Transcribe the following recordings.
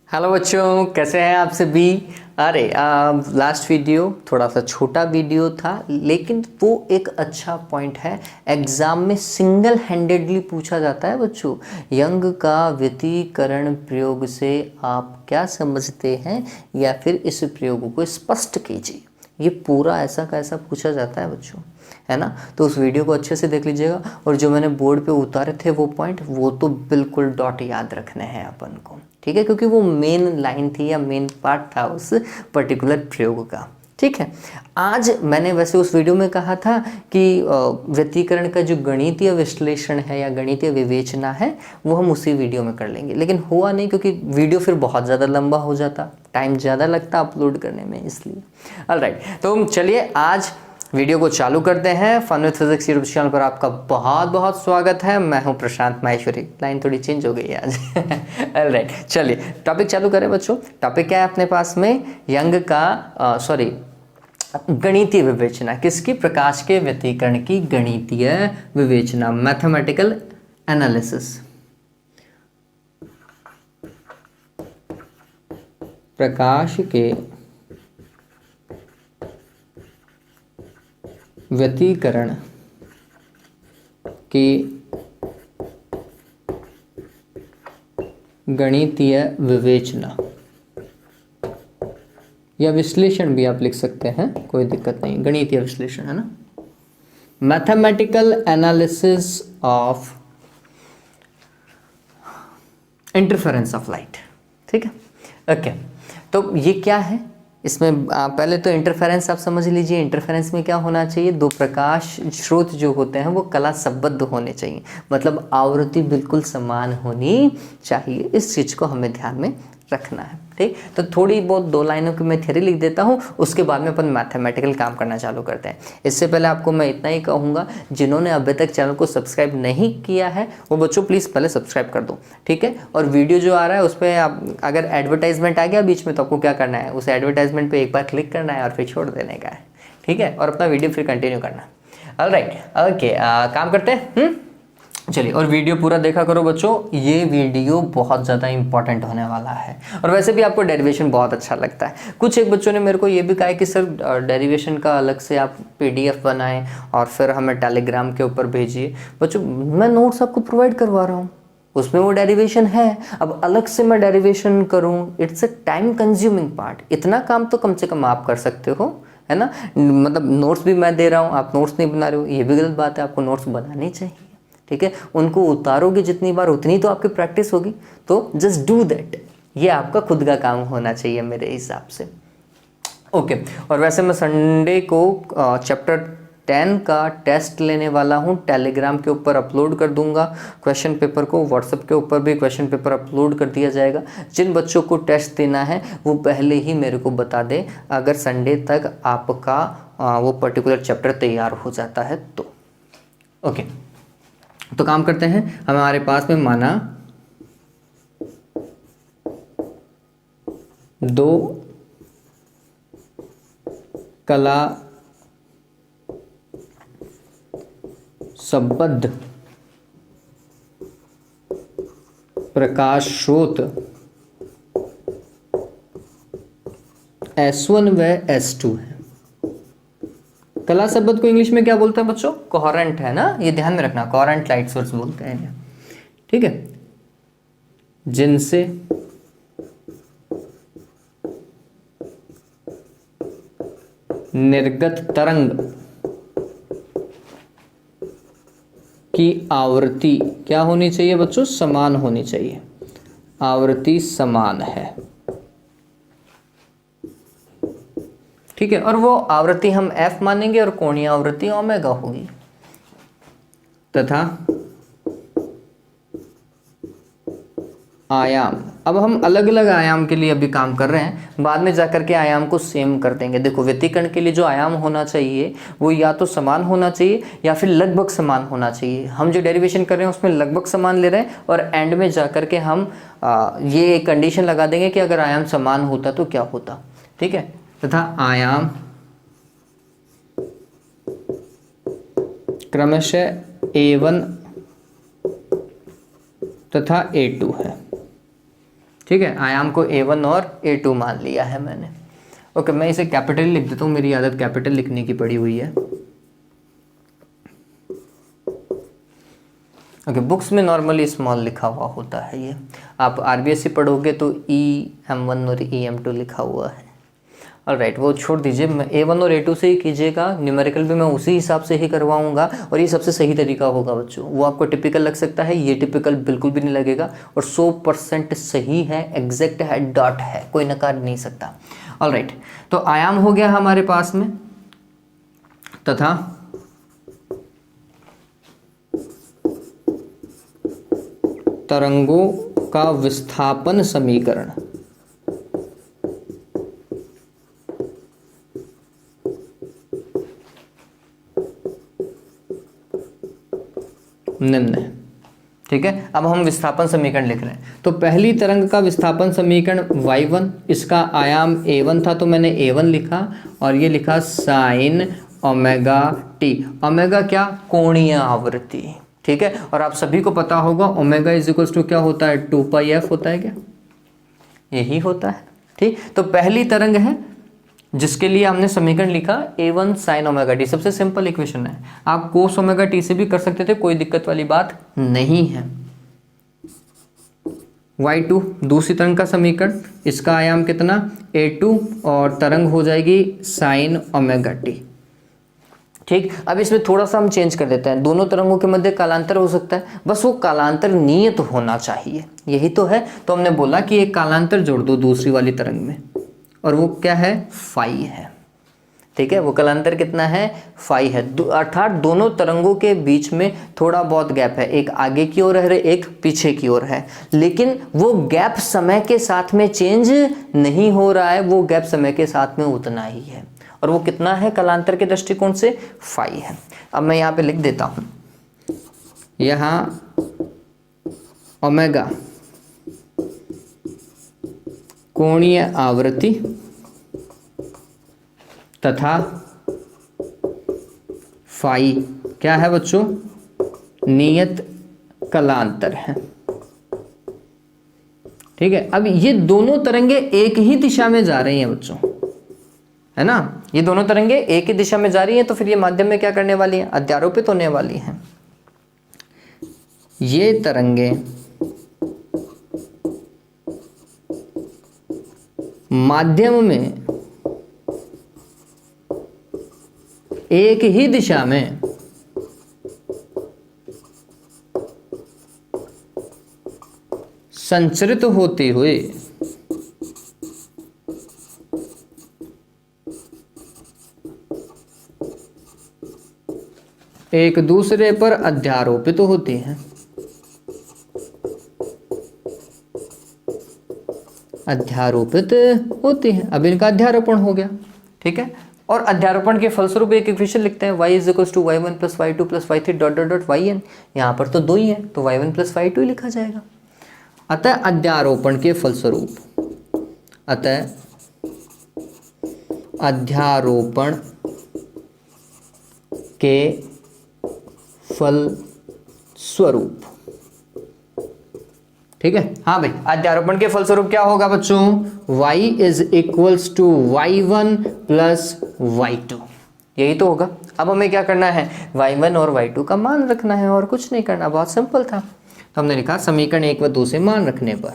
Hello बच्चों, कैसे हैं आप सभी। अरे लास्ट वीडियो थोड़ा सा छोटा वीडियो था, लेकिन वो एक अच्छा पॉइंट है। एग्जाम में सिंगल हैंडेडली पूछा जाता है बच्चों, यंग का व्यतिकरण प्रयोग से आप क्या समझते हैं, या फिर इस प्रयोग को स्पष्ट कीजिए। ये पूरा ऐसा का ऐसा पूछा जाता है बच्चों, है ना। तो उस वीडियो को अच्छे से देख लीजिएगा, और जो मैंने बोर्ड पे उतारे थे वो पॉइंट, वो तो बिल्कुल डॉट याद रखने हैं अपन को, ठीक है, क्योंकि वो मेन लाइन थी या मेन पार्ट था उस पर्टिकुलर प्रयोग का। ठीक है, आज मैंने वैसे उस वीडियो में कहा था कि व्यतिकरण का जो गणितीय विश्लेषण है या गणितीय विवेचना है वो हम उसी वीडियो में कर लेंगे, लेकिन हुआ नहीं क्योंकि वीडियो फिर बहुत ज़्यादा लंबा हो जाता, टाइम ज़्यादा लगता अपलोड करने में, इसलिए। ऑलराइट, तो चलिए आज वीडियो को चालू करते हैं। Fun with physics YouTube channel पर आपका बहुत बहुत स्वागत है। मैं हूं प्रशांत माहेश्वरी। लाइन थोड़ी चेंज हो गई है आज। ऑलराइट, चलिए टॉपिक चालू करें बच्चों। टॉपिक क्या है अपने पास में? यंग का गणितीय विवेचना। किसकी? प्रकाश के व्यतिकरण की गणितीय विवेचना, मैथमेटिकल एनालिसिस। प्रकाश के व्यतिकरण की गणितीय विवेचना या विश्लेषण भी आप लिख सकते हैं, कोई दिक्कत नहीं। गणितीय विश्लेषण है ना, mathematical analysis of interference of light. ठीक है, ओके। तो ये क्या है इसमें? पहले तो इंटरफेरेंस आप समझ लीजिए। इंटरफेरेंस में क्या होना चाहिए? दो प्रकाश स्रोत जो होते हैं वो कला संबद्ध होने चाहिए, मतलब आवृत्ति बिल्कुल समान होनी चाहिए। इस चीज़ को हमें ध्यान में रखना है, ठीक। तो थोड़ी बहुत दो लाइनों की मैं थ्योरी लिख देता हूँ, उसके बाद में अपन मैथमेटिकल काम करना चालू करते हैं। इससे पहले आपको मैं इतना ही कहूँगा, जिन्होंने अभी तक चैनल को सब्सक्राइब नहीं किया है वो बच्चों प्लीज़ पहले सब्सक्राइब कर दो, ठीक है। और वीडियो जो आ रहा है उस पर आप अगर एडवर्टाइजमेंट आ गया बीच में तो आपको क्या करना है, उस एडवर्टाइजमेंट पर एक बार क्लिक करना है और फिर छोड़ देने का है, ठीक है, और अपना वीडियो फिर कंटिन्यू करना। ऑलराइट, ओके, काम करते हैं। चलिए, और वीडियो पूरा देखा करो बच्चों, ये वीडियो बहुत ज़्यादा इंपॉर्टेंट होने वाला है। और वैसे भी आपको डेरिवेशन बहुत अच्छा लगता है। कुछ एक बच्चों ने मेरे को ये भी कहा है कि सर डेरिवेशन का अलग से आप PDF बनाएं और फिर हमें टेलीग्राम के ऊपर भेजिए। बच्चों मैं नोट्स आपको प्रोवाइड करवा रहा हूँ, उसमें वो डेरिवेशन है। अब अलग से मैं डेरिवेशन करूँ, it's a time consuming part. इतना काम तो कम से कम आप कर सकते हो, है ना। मतलब नोट्स भी मैं दे रहा हूँ, आप नोट्स नहीं बना रहे हो, ये भी गलत बात है। आपको नोट्स बनाने चाहिए, ठीक है। उनको उतारोगे जितनी बार उतनी तो आपकी प्रैक्टिस होगी। तो जस्ट डू दैट, ये आपका खुद का काम होना चाहिए मेरे हिसाब से। ओके, और वैसे मैं संडे को चैप्टर 10 का टेस्ट लेने वाला हूँ, टेलीग्राम के ऊपर अपलोड कर दूंगा क्वेश्चन पेपर को। व्हाट्सएप के ऊपर भी क्वेश्चन पेपर अपलोड कर दिया जाएगा। जिन बच्चों को टेस्ट देना है वो पहले ही मेरे को बता दें, अगर संडे तक आपका वो पर्टिकुलर चैप्टर तैयार हो जाता है तो। ओके, तो काम करते हैं। हमारे पास में माना दो कला संबद्ध प्रकाश स्रोत S1 व S2 है। कला संबद्ध को इंग्लिश में क्या बोलते हैं बच्चों? कोहेरेंट, है ना, ये ध्यान में रखना। कोहेरेंट लाइट सोर्स बोलते हैं इन्हें, ठीक है। जिनसे निर्गत तरंग की आवृत्ति क्या होनी चाहिए बच्चों? समान होनी चाहिए। आवृत्ति समान है, ठीक है। और वो आवृत्ति हम F मानेंगे और कोणीय आवृत्ति ओमेगा होगी, तथा आयाम। अब हम अलग अलग आयाम के लिए अभी काम कर रहे हैं, बाद में जाकर के आयाम को सेम कर देंगे। देखो, व्यतिकरण के लिए जो आयाम होना चाहिए वो या तो समान होना चाहिए या फिर लगभग समान होना चाहिए। हम जो डेरिवेशन कर रहे हैं उसमें लगभग समान ले रहे हैं, और एंड में जाकर के हम ये कंडीशन लगा देंगे कि अगर आयाम समान होता तो क्या होता, ठीक है। तथा आयाम क्रमशः A1 तथा A2 है। ठीक है, आयाम को A1 और A2 मान लिया है मैंने। ओके, मैं इसे कैपिटल लिख देता हूँ, मेरी आदत कैपिटल लिखने की पड़ी हुई है। ओके, बुक्स में नॉर्मली स्मॉल लिखा हुआ होता है ये, आप आरबीएससी पढ़ोगे तो EM1 और EM2 लिखा हुआ है। ऑलराइट, वो छोड़ दीजिए, मैं A1 और A2 से ही कीजिएगा, न्यूमेरिकल भी मैं उसी हिसाब से ही करवाऊंगा और ये सबसे सही तरीका होगा बच्चों। वो आपको टिपिकल लग सकता है, ये टिपिकल बिल्कुल भी नहीं लगेगा और 100% सही है, एग्जैक्ट है, डॉट है, कोई नकार नहीं सकता। ऑलराइट, तो आयाम हो गया हमारे पास में, तथा तरंगों का विस्थापन समीकरण निम्न है। ठीक है, अब हम विस्थापन समीकरण लिख रहे हैं। तो पहली तरंग का विस्थापन समीकरण y1, इसका आयाम A1 था तो मैंने A1 लिखा और ये लिखा साइन ओमेगा टी। ओमेगा क्या? कोणीय आवृत्ति। ठीक है, और आप सभी को पता होगा ओमेगा इज इक्वल्स टू क्या होता है? 2πf होता है क्या? यही होता है। ठीक, तो पहली तरंग है जिसके लिए हमने समीकरण लिखा A1 साइन ओमेगा टी, सबसे सिंपल इक्वेशन है। आप कोस ओमेगा टी से भी कर सकते थे, कोई दिक्कत वाली बात नहीं है। y2 दूसरी तरंग का समीकरण, इसका आयाम कितना? A2 और तरंग हो जाएगी साइन ओमेगा टी। ठीक, अब इसमें थोड़ा सा हम चेंज कर देते हैं, दोनों तरंगों के मध्य कालांतर हो सकता है, बस वो कालांतर नियत होना चाहिए, यही तो है। तो हमने बोला कि एक कालांतर जोड़ दो दूसरी वाली तरंग में, और वो क्या है? फाई है। ठीक है, वो कालांतर कितना है? फाई है, अर्थात दोनों तरंगों के बीच में थोड़ा बहुत गैप है, एक आगे की ओर है, एक पीछे की ओर है, लेकिन वो गैप समय के साथ में चेंज नहीं हो रहा है, वो गैप समय के साथ में उतना ही है, और वो कितना है कालांतर के दृष्टिकोण से? फाई है। अब मैं यहाँ पे लिख देता हूँ, यहाँ ओमेगा कोणीय आवृत्ति तथा फाई क्या है बच्चों? नियत कालांतर है। ठीक है, अब ये दोनों तरंगे एक ही दिशा में जा रही हैं बच्चों, है ना? ये दोनों तरंगे एक ही दिशा में जा रही हैं, तो फिर ये माध्यम में क्या करने वाली हैं? अध्यारोपित होने वाली हैं। ये तरंगे माध्यम में एक ही दिशा में संचरित होते हुए एक दूसरे पर अध्यारोपित होती हैं। अध्यारोपित होती हैं, अब इनका अध्यारोपण हो गया। ठीक है, और अध्यारोपण के फलस्वरूप एक इक्वेशन लिखते हैं, y is equals to y1 plus y2 plus y3 dot dot dot yn। यहाँ पर तो दो ही है, तो y1 प्लस y2 ही लिखा जाएगा। अतः अध्यारोपण के फलस्वरूप, अतः अध्यारोपण के फलस्वरूप, ठीक है, हाँ भाई, अध्यारोपण के फलस्वरूप क्या होगा बच्चों? y is equals to y1 plus y2, यही तो होगा। अब हमें क्या करना है? y1 और y2 का मान रखना है, और कुछ नहीं करना, बहुत सिंपल था। तो हमने लिखा समीकरण 1 व 2 से मान रखने पर,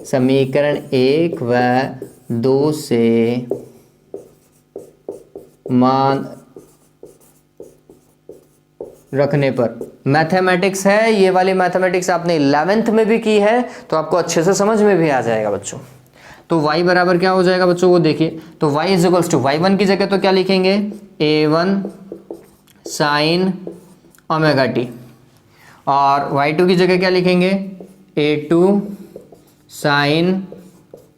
समीकरण 1 व 2 से मान रखने पर, मैथमेटिक्स है ये वाली, मैथमेटिक्स आपने 11th में भी की है, तो आपको अच्छे से समझ में भी आ जाएगा बच्चों। तो y बराबर क्या हो जाएगा बच्चों? वो देखिए, तो y is equals to y1 की जगह तो क्या लिखेंगे? A1 साइन ओमेगा टी, और y2 की जगह क्या लिखेंगे? A2 sine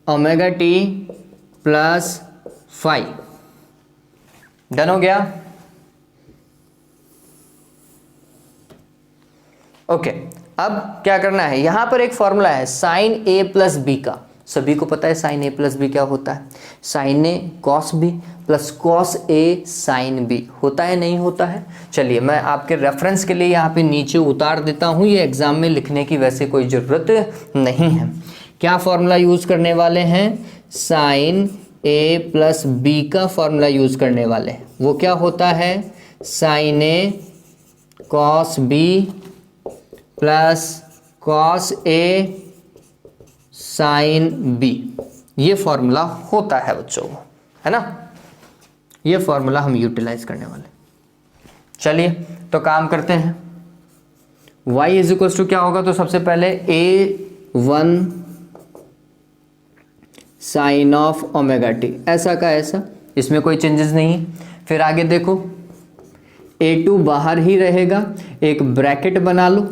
omega t plus phi. Done हो गया? ओके, अब क्या करना है? यहां पर एक फॉर्मूला है साइन ए प्लस बी का, सभी को पता है साइन ए प्लस बी क्या होता है? साइन ए कॉस बी प्लस कॉस ए साइन बी होता है, नहीं होता है? चलिए मैं आपके रेफरेंस के लिए यहाँ पे नीचे उतार देता हूँ, ये एग्जाम में लिखने की वैसे कोई ज़रूरत नहीं है। क्या फॉर्मूला यूज करने वाले हैं? साइन ए प्लस बी का फॉर्मूला यूज करने वाले हैं। वो क्या होता है? साइन ए कॉस बी प्लस कॉस ए साइन बी, ये फॉर्मूला होता है बच्चों, है ना? ये फॉर्मूला हम यूटिलाइज करने वाले। चलिए तो काम करते हैं। y इज इक्वल टू क्या होगा? तो सबसे पहले a1 sign of omega T, ऐसा का ऐसा, इसमें कोई चेंजेस नहीं। फिर आगे देखो, a2 बाहर ही रहेगा, एक ब्रैकेट बना लो,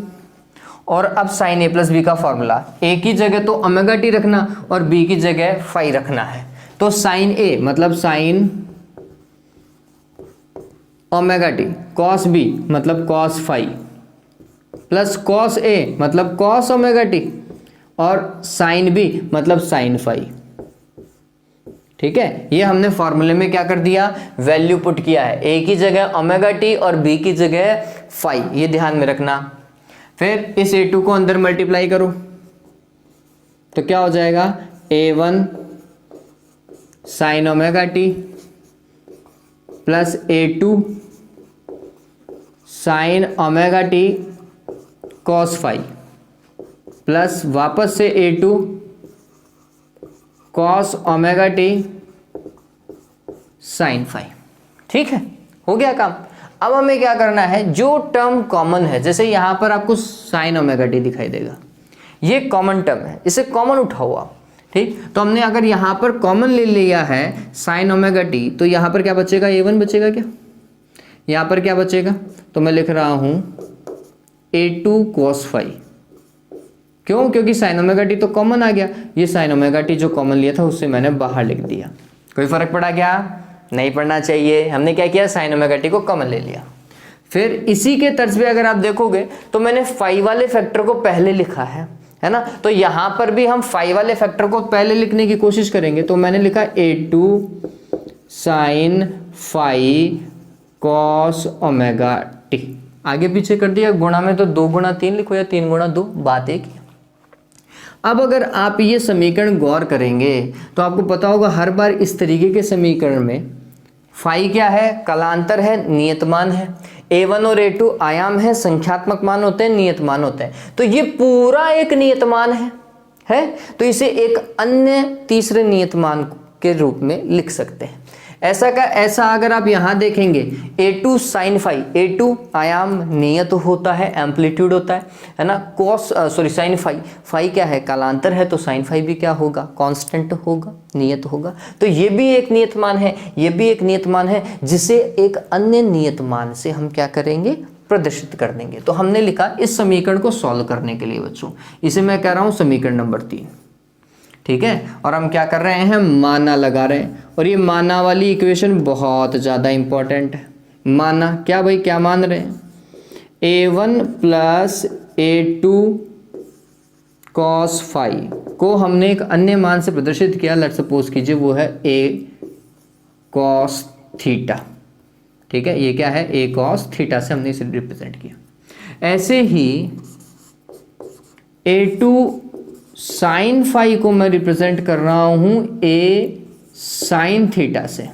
और अब साइन ए प्लस बी का फॉर्मूला, ए की जगह तो ओमेगा टी रखना और बी की जगह फाई रखना है। तो साइन ए मतलब sine omega t, cos B मतलब cos phi, plus cos A मतलब कॉस ओमेगा टी, और साइन बी मतलब साइन फाई। ठीक है, ये हमने फॉर्मूले में क्या कर दिया? वैल्यू पुट किया है, ए की जगह ओमेगा टी और बी की जगह फाई, ये ध्यान में रखना। फिर इस a2 को अंदर मल्टीप्लाई करो तो क्या हो जाएगा? a1 sine omega t plus a2 sine omega t cos phi, plus वापस से a2 cos omega t sine phi. ठीक है, हो गया काम। अब हमें क्या करना है? जो टर्म कॉमन है, जैसे यहां पर आपको साइन ओमेगा टी दिखाई देगा, ये कॉमन टर्म है, इसे कॉमन उठाओ आप। ठीक, तो हमने अगर यहां पर कॉमन ले लिया है साइन ओमेगा टी, तो यहां पर क्या बचेगा? a1 बचेगा क्या? यहां पर क्या बचेगा? तो मैं लिख रहा हूं a2 cos फाई। क्यों? क्योंकि साइन ओमेगा टी तो कॉमन आ गया, ये साइन ओमेगा टी जो कॉमन लिया था उससे मैंने बाहर लिख दिया। कोई फर्क पड़ा क्या? नहीं पढ़ना चाहिए। हमने क्या किया? साइन ओमेगा टी को कॉमन ले लिया। फिर इसी के तर्ज पे अगर आप देखोगे तो मैंने फाई वाले फैक्टर को पहले लिखा है ना? तो यहां पर भी हम फाई वाले फैक्टर को पहले लिखने की कोशिश करेंगे। तो मैंने लिखा a2 sine phi cos omega t, आगे पीछे कर दिया, गुणा में तो 2 गुणा 3 लिखो या 3 गुणा 2, बात एक ही। अब अगर आप ये समीकरण गौर करेंगे तो आपको पता होगा हर बार इस तरीके के समीकरण में फाई क्या है? कलांतर है, नियतमान है। a1 और a2 आयाम है, संख्यात्मक मान होते हैं, नियतमान होते हैं। तो ये पूरा एक नियतमान है, तो इसे एक अन्य तीसरे नियतमान के रूप में लिख सकते हैं। ऐसा का ऐसा अगर आप यहां देखेंगे, a2 साइन फाई, a2 आयाम नियत होता है, एम्पलीट्यूड होता है ना? साइन फाई, फाई क्या है? कालांतर है, तो साइन फाई भी क्या होगा? कांस्टेंट होगा, नियत होगा। तो ये भी एक नियतमान है, ये भी एक नियतमान है, जिसे एक अन्य नियतमान से हम क्या करेंगे? प्रदर्शित कर देंगे। तो हमने लिखा इस समीकरण को सॉल्व करने के लिए बच्चों, इसे मैं कह रहा हूं समीकरण नंबर 3। ठीक है, और हम क्या कर रहे हैं? माना लगा रहे हैं, और ये माना वाली इक्वेशन बहुत ज़्यादा इंपॉर्टेंट है। माना क्या भाई? क्या मान रहे हैं? a1 plus a2 cos phi को हमने एक अन्य मान से प्रदर्शित किया, लेट्स सपोज कीजिए वो है a कॉस थीटा। ठीक है, ये क्या है? a कॉस थीटा से हमने इसे रिप्रेजेंट किया। ऐसे ही a2 साइन फाई को मैं रिप्रेजेंट कर रहा हूं a साइन थीटा से।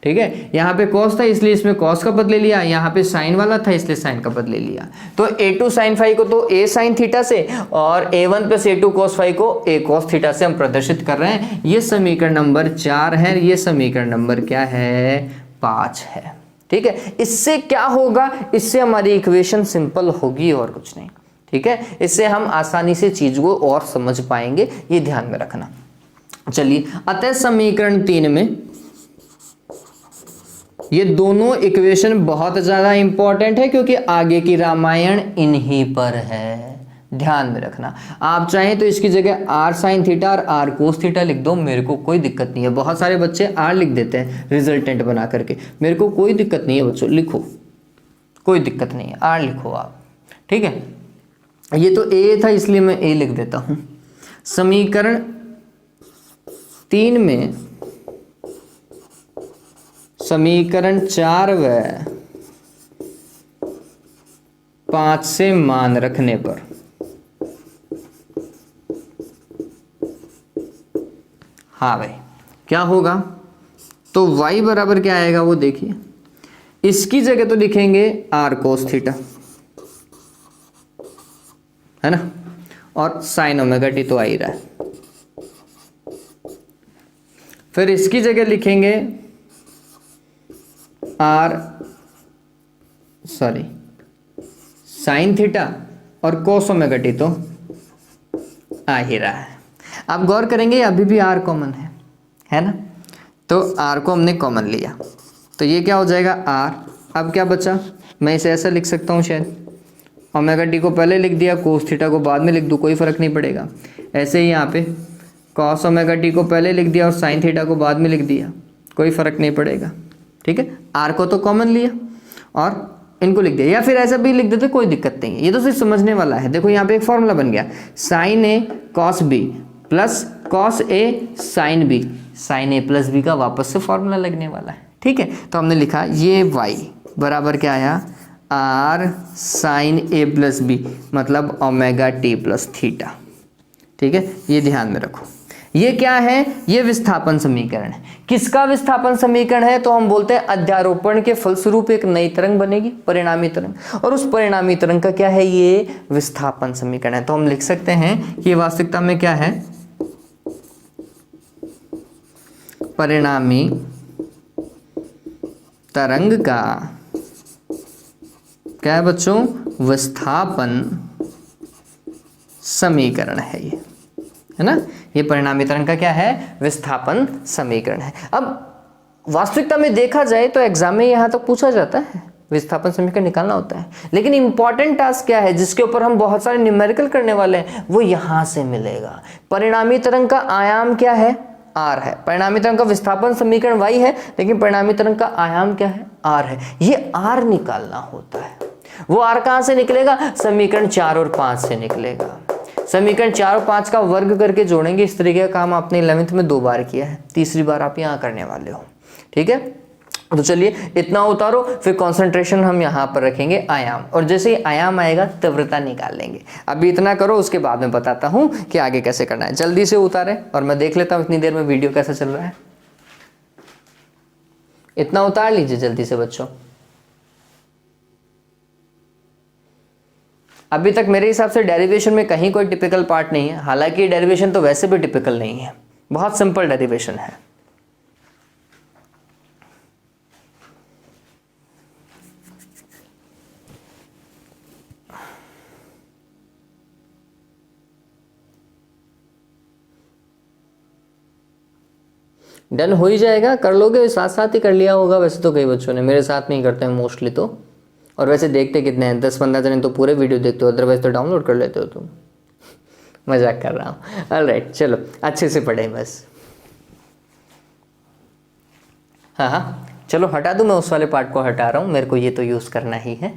ठीक है, यहां पे कॉस था इसलिए इसमें कॉस का पद ले लिया, यहां पे साइन वाला था इसलिए साइन का पद ले लिया। तो a2 साइन फाई को तो a साइन थीटा से, और a1 plus a2 cos phi को a कॉस थीटा से हम प्रदर्शित कर रहे हैं। ये समीकरण नंबर 4 है, ये समीकरण नंबर क्या है? 5 है। ठीक है, इससे क्या होगा? इससे हमारी इक्वेशन सिंपल होगी और कुछ नहीं। ठीक है, इससे हम आसानी से चीज को और समझ पाएंगे, ये ध्यान में रखना। चलिए, अतः समीकरण 3 में ये दोनों इक्वेशन बहुत ज्यादा इंपॉर्टेंट है, क्योंकि आगे की रामायण इन्हीं पर है, ध्यान में रखना। आप चाहें तो इसकी जगह r साइन थीटा और r कोस थीटा लिख दो, मेरे को कोई दिक्कत नहीं है। बहुत सारे बच्चे r लिख देते हैं रिजल्टेंट बना करके, मेरे को कोई दिक्कत नहीं है बच्चों, लिखो, कोई दिक्कत नहीं है, r लिखो आप। ठीक है, ये तो a था इसलिए मैं a लिख देता हूं। समीकरण 3 में समीकरण 4 व 5 से मान रखने पर हाँ भाई, क्या होगा, तो y बराबर क्या आएगा वो देखिए, इसकी जगह तो लिखेंगे r cos थीटा, है ना, और साइन ओमेगा टी तो आ ही रहा है। फिर इसकी जगह लिखेंगे साइन थीटा और कोस ओमेगा टी तो आ ही रहा है। आप गौर करेंगे अभी भी r कॉमन है ना, तो r को हमने कॉमन लिया, तो ये क्या हो जाएगा r। अब क्या बचा, मैं इसे ऐसा लिख सकता हूँ शायद, ओमेगा टी को पहले लिख दिया, कोस थीटा को बाद में लिख दूँ, कोई फ़र्क नहीं पड़ेगा। ऐसे ही यहाँ पे कॉस ओमेगा टी को पहले लिख दिया और साइन थीटा को बाद में लिख दिया, कोई फ़र्क नहीं पड़ेगा। ठीक है, आर को तो कॉमन लिया और इनको लिख दिया, या फिर ऐसा भी लिख देते, कोई दिक्कत नहीं है, ये तो सिर्फ समझने वाला है। देखो यहाँ पे एक फॉर्मूला बन गया, sign A cos B plus cos A sine B, sign A plus B का वापस से फॉर्मूला लगने वाला है। ठीक है, तो हमने लिखा ये y बराबर क्या आया, R sine A plus B, मतलब ओमेगा टी प्लस थीटा। ठीक है, ये ध्यान में रखो। ये क्या है, ये विस्थापन समीकरण है। किसका विस्थापन समीकरण है, तो हम बोलते हैं अध्यारोपण के फलस्वरूप एक नई तरंग बनेगी, परिणामी तरंग, और उस परिणामी तरंग का क्या है, ये विस्थापन समीकरण है। तो हम लिख सकते हैं कि ये वास्तविकता में क्या है, परिणामी तरंग का क्या है बच्चों, विस्थापन समीकरण है ये, है ना, ये परिणामी तरंग का क्या है, विस्थापन समीकरण है। अब वास्तविकता में देखा जाए तो एग्जाम में यहां तक पूछा जाता है, विस्थापन समीकरण निकालना होता है, लेकिन इंपॉर्टेंट टास्क क्या है जिसके ऊपर हम बहुत सारे न्यूमेरिकल करने वाले हैं, वो यहां से मिलेगा। परिणामी तरंग का आयाम क्या है, r है, परिणामी तरंग का विस्थापन समीकरण y है, लेकिन परिणामी तरंग का आयाम क्या है, r है। ये r निकालना होता है। वो r कहां से निकलेगा, समीकरण 4 और 5 से निकलेगा। समीकरण 4 और 5 का वर्ग करके जोड़ेंगे। इस तरीके का काम आपने 11th में 2 बार किया है, तीसरी बार आप यहाँ करने वाले हो। ठीक है, तो चलिए इतना उतारो, फिर कंसंट्रेशन हम यहाँ पर रखेंगे आयाम, और जैसे ही आयाम आएगा तीव्रता निकाल लेंगे। अभी इतना करो, उसके बाद में बताता हूँ कि आगे कैसे करना है। जल्दी से उतारे और मैं देख लेता हूँ इतनी देर में वीडियो कैसा चल रहा है। इतना उतार लीजिए जल्दी से बच्चों। अभी तक मेरे हिसाब से डेरिवेशन में कहीं कोई टिपिकल पार्ट नहीं है, हालांकि डेरिवेशन तो वैसे भी टिपिकल नहीं है, बहुत सिंपल डेरिवेशन है। डन हो ही जाएगा, कर लोगे, साथ साथ ही कर लिया होगा वैसे तो कई बच्चों ने, मेरे साथ नहीं करते हैं मोस्टली तो। और वैसे देखते कितने हैं, 10-15 जने तो पूरे वीडियो देखते हो, अदरवाइज तो डाउनलोड कर लेते हो तुम। मजाक कर रहा हूँ। ऑलराइट, चलो अच्छे से पढ़ें बस। हाँ हाँ चलो हटा दूँ, मैं उस वाले पार्ट को हटा रहा हूँ, मेरे को ये तो यूज़ करना ही है।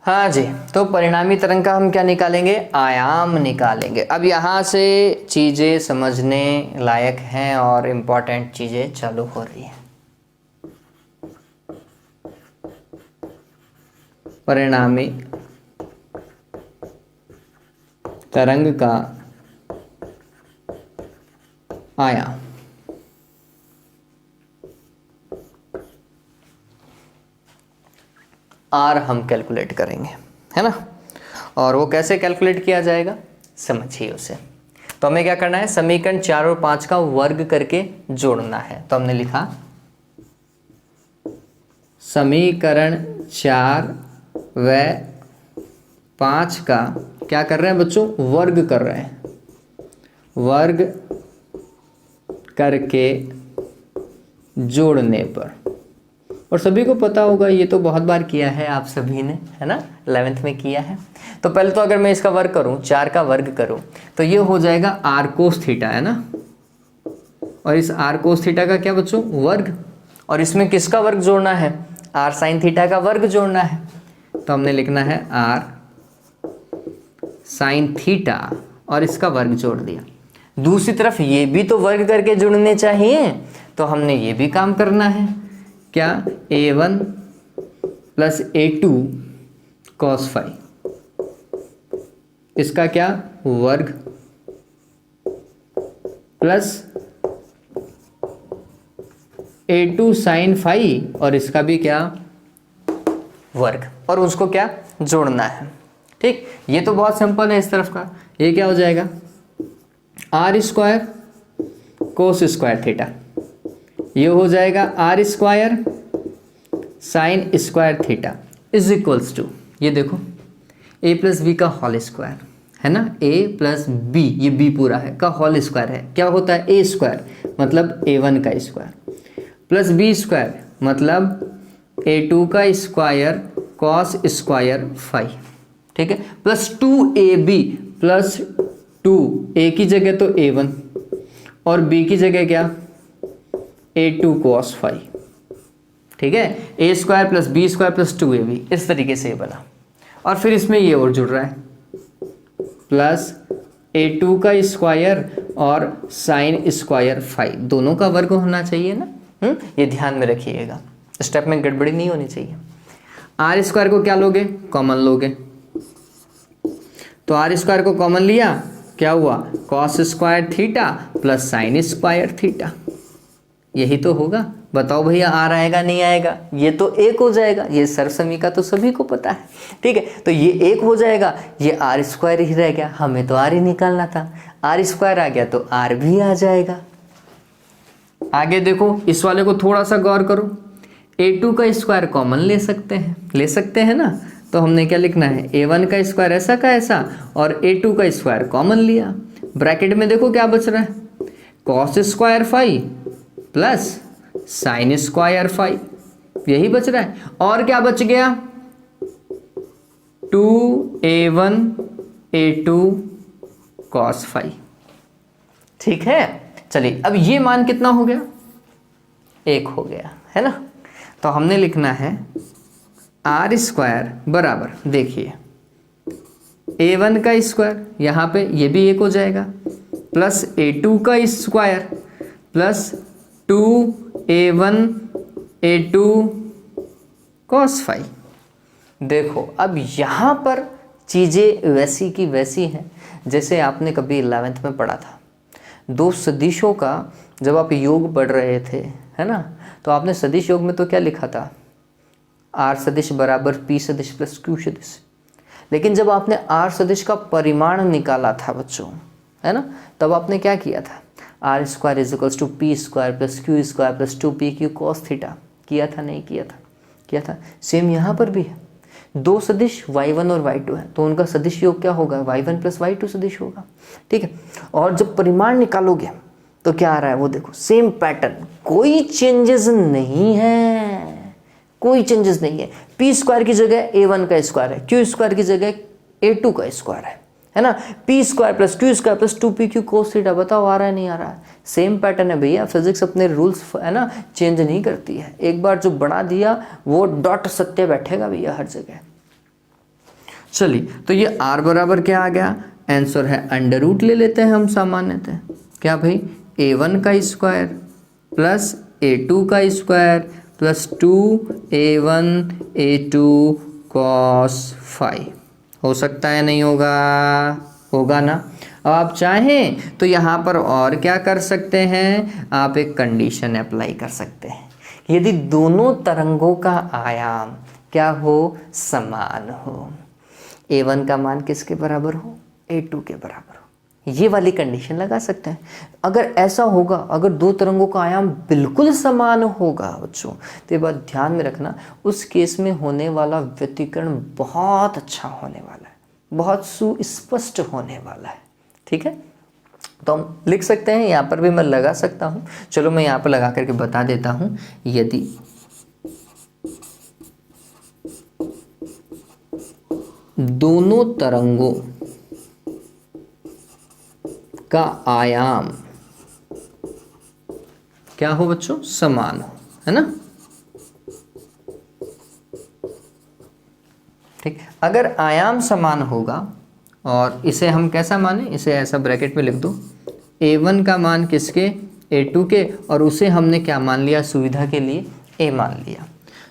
हाँ जी, तो परिणामी तरंग का हम क्या निकालेंगे, आयाम निकालेंगे। अब यहाँ से चीज़ें समझने लायक हैं और इम्पोर्टेंट चीज़ें चालू हो रही हैं। परिणामी तरंग का आयाम, आर हम कैलकुलेट करेंगे, है ना, और वो कैसे कैलकुलेट किया जाएगा समझिए उसे। तो हमें क्या करना है, समीकरण 4 और 5 का वर्ग करके जोड़ना है। तो हमने लिखा समीकरण 4 व 5 का क्या कर रहे हैं बच्चों, वर्ग कर रहे हैं, वर्ग करके जोड़ने पर, और सभी को पता होगा, ये तो बहुत बार किया है आप सभी ने, है ना, 11th में किया है। तो पहले तो अगर मैं इसका वर्ग करूं, 4 का वर्ग करूं तो ये हो जाएगा आर कोस थीटा, है ना, और इस आर कोस थीटा का क्या बच्चों, वर्ग, और इसमें किसका वर्ग जोड़ना है, आर साइन थीटा का वर्ग जोड़ना है। तो हमने लिखना है आर साइन थीटा और इसका वर्ग जोड़ दिया। दूसरी तरफ ये भी तो वर्ग करके जुड़ने चाहिए, तो हमने ये भी काम करना है, क्या, a1 plus a2 cos phi, इसका क्या वर्ग, प्लस a2 साइन फाई और इसका भी क्या वर्ग, और उसको क्या जोड़ना है। ठीक, ये तो बहुत सिंपल है। इस तरफ का ये क्या हो जाएगा, R square cos square theta, ये हो जाएगा R square sine square theta is equals to, ये देखो ए प्लस बी का होल स्क्वायर, है ना, ए प्लस बी, ये बी पूरा है का होल स्क्वायर है, क्या होता है ए स्क्वायर मतलब a1 का स्क्वायर, प्लस बी स्क्वायर मतलब a2 का स्क्वायर कॉस स्क्वायर फाई, ठीक है, प्लस 2ab प्लस 2, ए की जगह तो a1 और बी की जगह क्या a2 cos फाई, ठीक है, a square plus B square plus 2ab, इस तरीके से ये बना। और फिर इसमें ये और जुड़ रहा है, प्लस a2 का स्क्वायर और साइन स्क्वायर फाई, दोनों का वर्ग होना चाहिए ना। ये ध्यान में रखिएगा, स्टेप में गड़बड़ी नहीं होनी चाहिए। आर स्क्वायर को क्या लोगे, कॉमन लोगे, तो आर स्क्वायर को कॉमन लिया, क्या हुआ cos square theta plus sine square theta, यही तो होगा। बताओ भैया आर आएगा नहीं आएगा, ये तो एक हो जाएगा, ये सर्वसमीका तो सभी को पता है, ठीक है, तो ये एक हो जाएगा, ये आर स्क्वायर ही रह गया, हमें तो आर ही निकालना था, आर स्क्वायर आ गया तो आर भी आ जाएगा। आगे देखो, इस वाले को थोड़ा सा गौर करो, a2 का स्क्वायर कॉमन ले सकते हैं ना, तो हमने क्या लिखना है, a1 का स्क्वायर ऐसा का ऐसा और a2 का स्क्वायर कॉमन लिया, ब्रैकेट में देखो क्या बच रहा है, cos square phi plus sine square phi, यही बच रहा है। और क्या बच गया, 2a1 a2 cos फाई, ठीक है। चलिए अब ये मान कितना हो गया, 1 हो गया, है ना। तो हमने लिखना है आर स्क्वायर बराबर, देखिए a1 का स्क्वायर, यहाँ पे ये भी 1 हो जाएगा, प्लस a2 का square plus 2a1 a2 cos phi. देखो अब यहाँ पर चीज़ें वैसी की वैसी हैं जैसे आपने कभी 11th में पढ़ा था। दो सदिशों का जब आप योग पढ़ रहे थे, है ना, तो आपने सदिश योग में तो क्या लिखा था, आर सदिश बराबर पी सदिश प्लस क्यू सदिश। लेकिन जब आपने आर सदिश का परिमाण निकाला था बच्चों, है ना, तब आपने क्या किया था, R square is equals to P square plus Q square plus 2pq cos theta किया था, नहीं किया था, किया था। सेम यहाँ पर भी है, दो सदिश y1 और y2 है, तो उनका सदिश योग क्या होगा, y1 प्लस y2 सदिश होगा, ठीक है। और जब परिमाण निकालोगे तो क्या आ रहा है वो देखो, सेम पैटर्न, कोई चेंजेस नहीं है, कोई चेंजेस नहीं है। पी स्क्वायर की जगह a1 का स्क्वायर है, क्यू स्क्वायर की जगह a2 का स्क्वायर है ना, P square plus Q square plus 2pq cos theta, बताओ आ रहा है नहीं आ रहा है, सेम पैटर्न है भैया। फिजिक्स अपने रूल्स है ना चेंज नहीं करती है, एक बार जो बना दिया वो डॉट सत्य बैठेगा भैया हर जगह। चलिए तो ये r बराबर क्या आ गया, आंसर है अंडर रूट ले लेते हैं हम सामान्यतः, क्या भाई a1 का स्क्वायर प्लस a2 का square plus 2a1 a2 cos phi, हो सकता है नहीं होगा, होगा ना। अब आप चाहें तो यहाँ पर और क्या कर सकते हैं, आप एक कंडीशन अप्लाई कर सकते हैं, यदि दोनों तरंगों का आयाम क्या हो, समान हो, a1 का मान किसके बराबर हो, a2 के बराबर हो, ये वाली कंडीशन लगा सकते हैं। अगर ऐसा होगा, अगर दो तरंगों का आयाम बिल्कुल समान होगा बच्चों, तो ये बात ध्यान में रखना, उस केस में होने वाला व्यतिकरण बहुत अच्छा होने वाला है, बहुत सुस्पष्ट होने वाला है, ठीक है। तो हम लिख सकते हैं, यहाँ पर भी मैं लगा सकता हूँ, चलो मैं यहाँ पर लगा करके बता देता हूँ, यदि दोनों तरंगों का आयाम क्या हो बच्चों, समान हो, है ना। ठीक, अगर आयाम समान होगा, और इसे हम कैसा माने, इसे ऐसा ब्रैकेट में लिख दो, a1 का मान किसके, a2 के, और उसे हमने क्या मान लिया सुविधा के लिए, a मान लिया।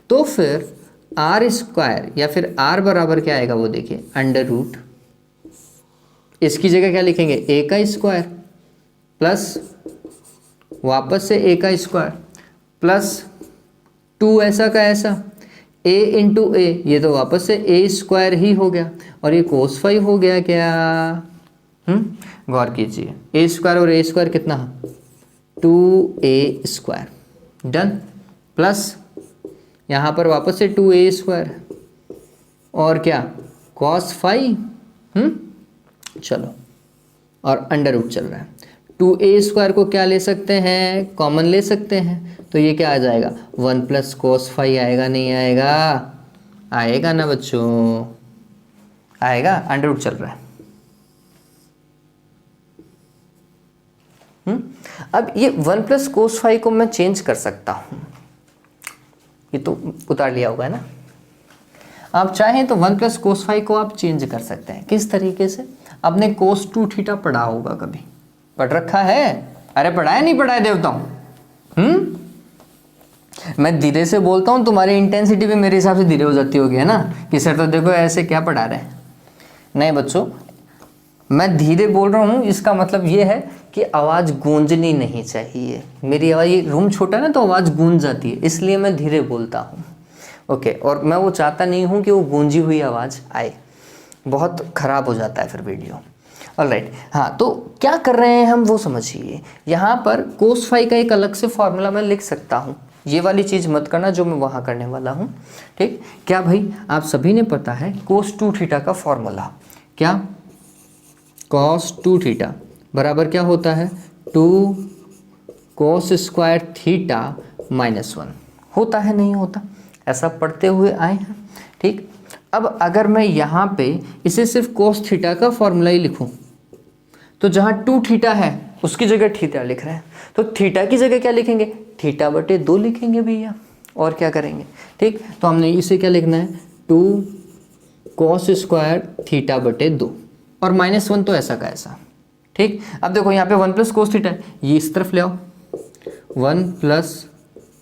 तो फिर r स्क्वायर या फिर r बराबर क्या आएगा वो देखिए, अंडर रूट, इसकी जगह क्या लिखेंगे, a का स्क्वायर प्लस वापस से a का स्क्वायर प्लस 2 ऐसा का ऐसा, a इंटू ए, ये तो वापस से a स्क्वायर ही हो गया, और ये कोस फाई हो गया क्या। गौर कीजिए, a स्क्वायर और a स्क्वायर कितना, 2a स्क्वायर, डन, प्लस यहाँ पर वापस से 2a स्क्वायर, और क्या कॉस फाई, चलो, और अंडर रूट चल रहा है। 2a स्क्वायर को क्या ले सकते हैं, कॉमन ले सकते हैं, तो ये क्या आ जाएगा, 1 प्लस कोस फाई आएगा, नहीं आएगा, आएगा ना बच्चों, आएगा, अंडर रूट चल रहा है। अब ये 1 प्लस कोस फाई को मैं चेंज कर सकता हूँ, ये तो उतार लिया होगा ना, आप चाहें तो 1 प्लस कोस फाई को आप चेंज कर सकते हैं। किस तरीके से, आपने कोस 2 थीटा पढ़ा होगा, कभी पढ़ रखा है, अरे पढ़ा है नहीं पढ़ा है देवताओं, मैं धीरे से बोलता हूँ, तुम्हारी इंटेंसिटी भी मेरे हिसाब से धीरे हो जाती होगी, है ना, कि सर तो देखो ऐसे क्या पढ़ा रहे हैं। नहीं बच्चों, मैं धीरे बोल रहा हूँ, इसका मतलब ये है कि आवाज़ गूंजनी नहीं चाहिए, मेरी आवाज़, ये रूम छोटा है ना तो आवाज़ गूंज जाती है, इसलिए मैं धीरे बोलता हूँ, ओके। और मैं वो चाहता नहीं हूँ कि वो गूंजी हुई आवाज़ आए, बहुत ख़राब हो जाता है फिर वीडियो। ऑलराइट, हाँ, तो क्या कर रहे हैं हम वो समझिए। यहाँ पर कोस फाई का एक अलग से फॉर्मूला मैं लिख सकता हूँ, ये वाली चीज़ मत करना जो मैं वहाँ करने वाला हूँ, ठीक। क्या भाई आप सभी ने पता है कोस 2 थीटा का फॉर्मूला, क्या, कॉस 2 थीटा बराबर क्या होता है, 2 कोस स्क्वायर थीटा -1 होता है, नहीं होता, ऐसा पढ़ते हुए आए हैं, ठीक। अब अगर मैं यहाँ पे इसे सिर्फ कोस थीटा का फॉर्मूला ही लिखूं, तो जहाँ 2 थीटा है उसकी जगह थीटा लिख रहे हैं, तो थीटा की जगह क्या लिखेंगे, थीटा बटे 2 लिखेंगे भैया, और क्या करेंगे, ठीक। तो हमने इसे क्या लिखना है, 2 कोस स्क्वायर थीटा बटे 2, और -1 तो ऐसा का ऐसा, ठीक। अब देखो यहाँ पे 1 प्लस कोस थीटा है, ये इस तरफ ले आओ, 1 प्लस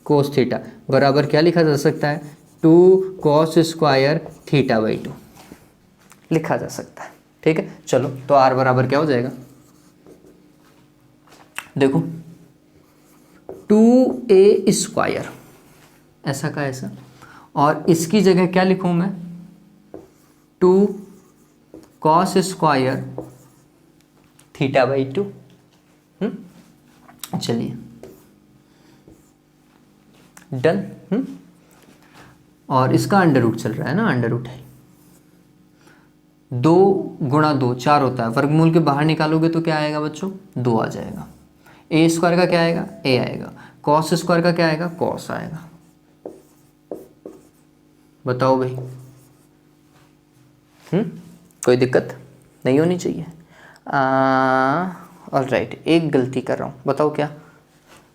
कोस थीटा बराबर क्या लिखा जा सकता है, 2 कोस स्क्वायर थीटा बाई 2 लिखा जा सकता है, ठीक है। चलो, तो r बराबर क्या हो जाएगा, देखो 2a स्क्वायर ऐसा का ऐसा, और इसकी जगह क्या लिखूं मैं, 2 कॉस स्क्वायर थीटा बाई 2। चलिए डन। और इसका अंडर रूट चल रहा है ना, अंडर रूट है, 2 गुणा 2 4 होता है, वर्गमूल के बाहर निकालोगे तो क्या आएगा बच्चों, 2 आ जाएगा। ए स्क्वायर का क्या आएगा, ए आएगा, कॉस स्क्वायर का क्या आएगा, कॉस आएगा। बताओ भाई, कोई दिक्कत नहीं होनी चाहिए। ऑलराइट, एक गलती कर रहा हूँ, बताओ क्या,